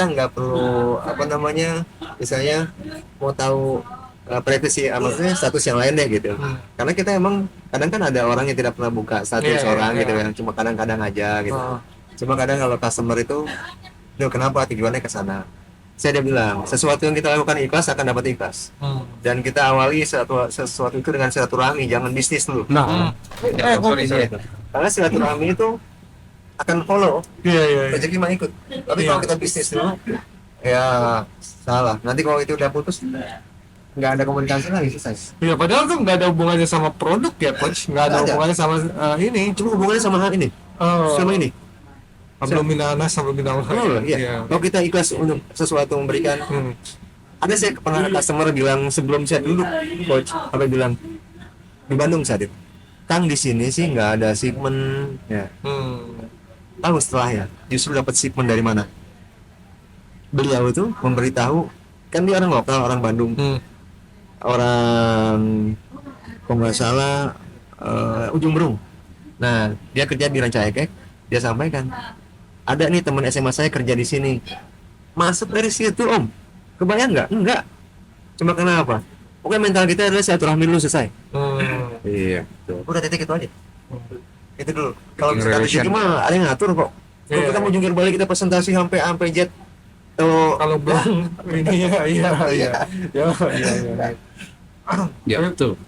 nggak perlu apa namanya, misalnya mau tahu privasi, maksudnya status yang lain deh gitu. Karena kita emang kadang kan ada orang yang tidak pernah buka status orang gitu yang cuma kadang-kadang aja gitu. Cuma kadang kalau customer itu, "Duh, kenapa tujuannya ke sana?" Saya dia bilang, sesuatu yang kita lakukan ikhlas akan dapat ikhlas. Dan kita awali sesuatu itu dengan silaturahmi, jangan bisnis dulu. Nah, sorry. Karena silaturahmi itu akan follow, rezeki mah ikut. Tapi kalau kita bisnis dulu, ya salah. Nanti kalau itu udah putus, nggak ada komunikasi lagi, selesai. Ya padahal tuh nggak ada hubungannya sama produk ya coach, nggak ada hubungannya sama ini, Cuma hubungannya sama hal ini, sama ini. Abdominanas sama abdominal. Iya. Kalau kita ikhlas untuk sesuatu memberikan, ada saya pernah customer bilang sebelum saya duduk, coach, apa bilang di Bandung saat itu, Kang di sini sih nggak ada shipment, ya. Tahu setelahnya, justru dapat shipment dari mana? Beliau itu memberitahu, kan dia orang lokal, orang Bandung, orang kalau nggak salah Ujung Berung. Nah, dia kerja di Rancaekek, dia sampaikan, ada nih teman SMA saya kerja di sini, masuk dari situ om, kebayang nggak? Enggak, cuma karena apa? Pokoknya mental kita adalah silaturahmi dulu, selesai. Iya. Udah titik itu aja. Itu dulu. Kalau misalkan di situ mah ada yang ngatur kok. Kalau kita mau jungkir balik, kita presentasi sampai jet. Kalau belum ini iya. Ya, betul.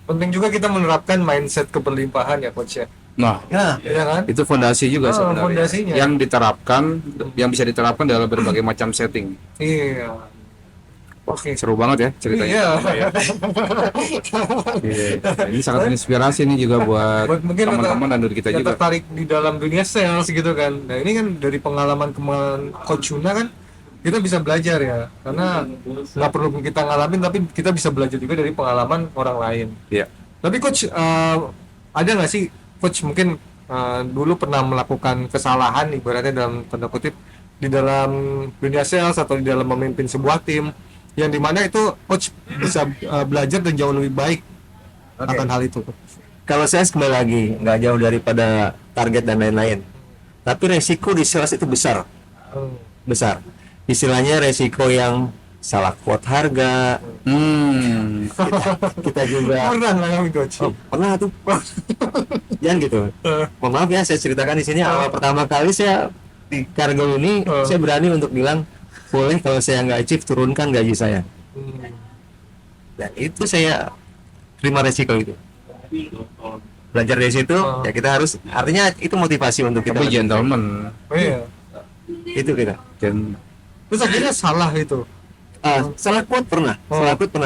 Penting juga kita menerapkan mindset keberlimpahan ya coach ya. Nah, Iya kan? itu fondasi juga sebenarnya. Fondasinya. Yang diterapkan, yang bisa diterapkan dalam berbagai macam setting. Iya. Oke. Seru banget ya ceritanya. Iya. Iya. Ini sangat inspirasi nih juga buat Mungkin teman-teman dan dari kita yang juga. tertarik di dalam dunia sales gitu kan. Nah ini kan dari pengalaman coach Yuna kan kita bisa belajar ya, karena nggak perlu kita ngalamin tapi kita bisa belajar juga dari pengalaman orang lain. Iya. Tapi coach ada nggak sih coach mungkin dulu pernah melakukan kesalahan ibaratnya dalam tanda kutip di dalam dunia sales atau di dalam memimpin sebuah tim yang dimana itu coach bisa belajar dan jauh lebih baik akan hal itu. Kalau saya kembali lagi nggak jauh daripada target dan lain-lain. Tapi resiko di sales itu besar. Istilahnya resiko yang salah quote harga. Kita juga Pernah ngalamin coach? pernah tuh. Jangan gitu. Mohon maaf ya, saya ceritakan di sini awal pertama kali saya di Kargo ini, saya berani untuk bilang boleh kalau saya nggak achieve turunkan gaji saya. Dan itu saya terima resiko itu. Belajar dari situ, ya kita harus, artinya itu motivasi untuk kita. Tapi gentleman. Iya. Itu kita. Terus akhirnya salah itu. Salah quote pernah,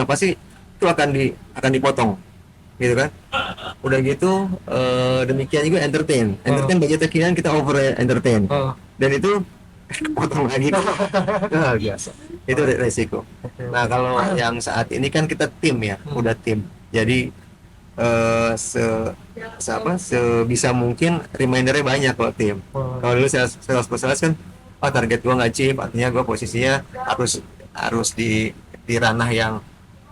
pasti itu akan dipotong, gitu kan? Udah gitu, demikian juga entertain budget kekinian kita over entertain, dan itu potong lagi. Biasa. Itu resiko. Nah kalau yang saat ini kan kita tim ya, udah tim, jadi sebisa mungkin remindernya banyak kalau tim. Kalau dulu sales kan, target gua nggak achieve, artinya gua posisinya harus di ranah yang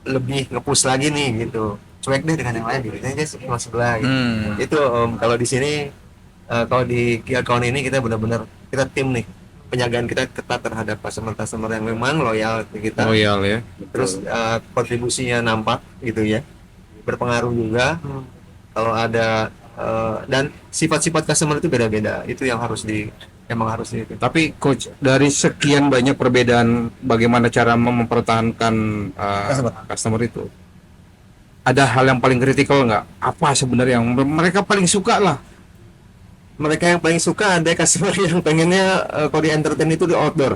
lebih nge-push lagi nih gitu. Cuek deh dengan yang lain gitu. Ini aja cuma sebelah gitu. Itu kalau di sini kalau di key account ini kita benar-benar kita tim nih. Penjagaan kita ketat terhadap customer yang memang loyal ke kita. Loyal ya. Terus kontribusinya nampak gitu ya. Berpengaruh juga. Kalau ada dan sifat-sifat customer itu beda-beda. Itu yang emang harus itu. Tapi coach, dari sekian banyak perbedaan bagaimana cara mempertahankan customer itu, ada hal yang paling kritikal nggak? Apa sebenarnya yang mereka paling suka lah? Mereka yang paling suka ada customer yang pengennya kalau di entertain itu di outdoor.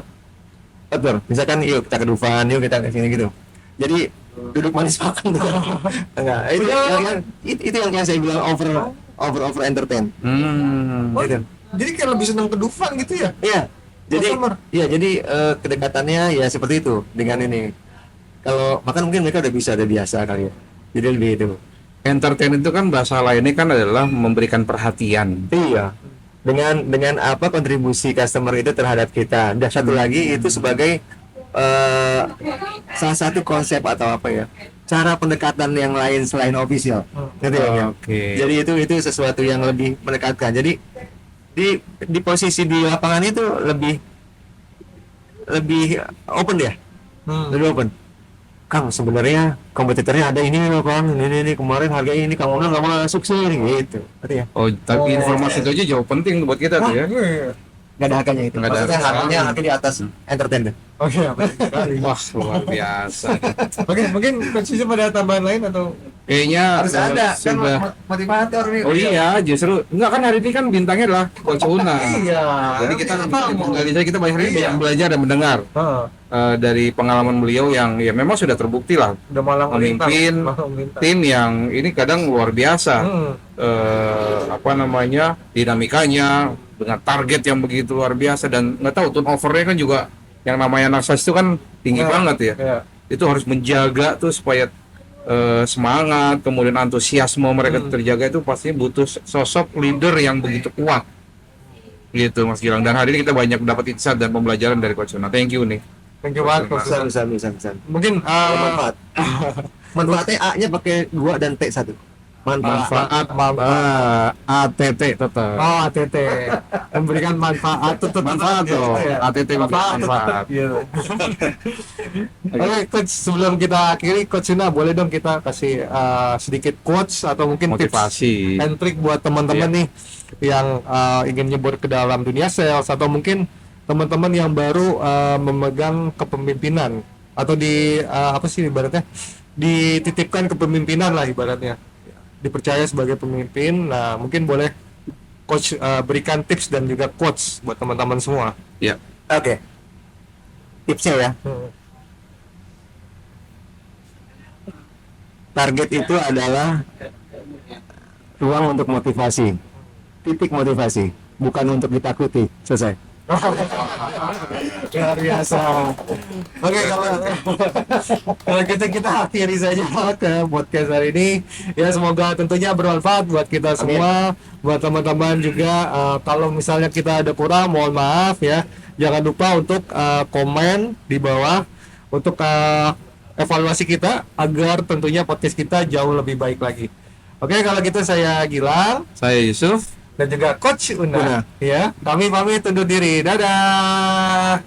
Misalkan yuk kita ke Dufan, yuk kita ke sini gitu. Jadi duduk manis makan tuh. Enggak, itu yang saya bilang over entertain. Gitu. Jadi kayak lebih senang ke Dufan gitu ya? Iya. Jadi kedekatannya ya seperti itu dengan ini. kalau makan mungkin mereka udah biasa kali ya. Jadi lebih itu. Entertain itu kan bahasa lainnya kan adalah memberikan perhatian. Iya. Dengan apa kontribusi customer itu terhadap kita. Dan satu lagi itu sebagai salah satu konsep atau apa ya? Cara pendekatan yang lain selain official. Gitu ya. Oke. Jadi itu sesuatu yang lebih mendekatkan. Jadi di posisi di lapangan itu lebih open ya. Lebih open. Kang, sebenarnya kompetitornya ada ini loh Kang, ini kemarin harga ini kamu nggak mau sukses gitu. Berarti ya? Oh, tapi informasi itu aja jauh penting buat kita tuh ya. Nggak ada harganya itu. Nggak ada Maksudnya harganya. harga di atas entertain deh. Oke, sekali. Wah, luar biasa. Oke, mungkin coach Yusuf ada tambahan lain atau Kayaknya Harus ada kan sudah. motivator nih. Oh iya, justru enggak kan hari ini kan bintangnya adalah Coach Una. Iya. Jadi kita kita banyak belajar dan mendengar dari pengalaman beliau yang ya memang sudah terbukti lah udah malang memimpin tim yang ini kadang luar biasa. Apa namanya, dinamikanya dengan target yang begitu luar biasa, dan nggak tahu turnovernya kan juga yang namanya Naksas itu kan tinggi banget ya. Itu harus menjaga tuh supaya semangat, kemudian antusiasme mereka terjaga, itu pasti butuh sosok leader yang begitu kuat gitu Mas Gilang. Dan hari ini kita banyak dapat insight dan pembelajaran dari Coach Una. Thank you nih. Thank you banget Coach. Bisa. Mungkin Manfaat. Manfaatnya A-nya pakai 2 dan T 1. Manfaat ATT tetap. oh ATT memberikan manfaat tetap Manfaat tuh. ATT manfaat. Gitu. Oke, Coach, sebelum kita akhiri, Coach Una boleh dong kita kasih sedikit quotes atau mungkin tips Motivasi. and trick buat teman-teman nih yang ingin nyebur ke dalam dunia sales, atau mungkin teman-teman yang baru memegang kepemimpinan atau apa sih ibaratnya, dititipkan kepemimpinan lah ibaratnya, dipercaya sebagai pemimpin. Nah, mungkin boleh Coach berikan tips dan juga quotes buat teman-teman semua. Ya. Oke. Tipsnya ya. Target itu adalah ruang untuk motivasi. Titik motivasi, bukan untuk ditakuti. Selesai. Luar biasa. Oke, kalau kita akhiri saja ke podcast hari ini. Ya, semoga tentunya bermanfaat buat kita semua, buat teman-teman juga. Kalau misalnya kita ada kurang, mohon maaf ya. Jangan lupa untuk komen di bawah untuk evaluasi kita agar tentunya podcast kita jauh lebih baik lagi. Oke, kalau gitu saya Gilang Saya Yusuf. dan juga Coach Una. Ya, kami pamit undur diri. Dadah.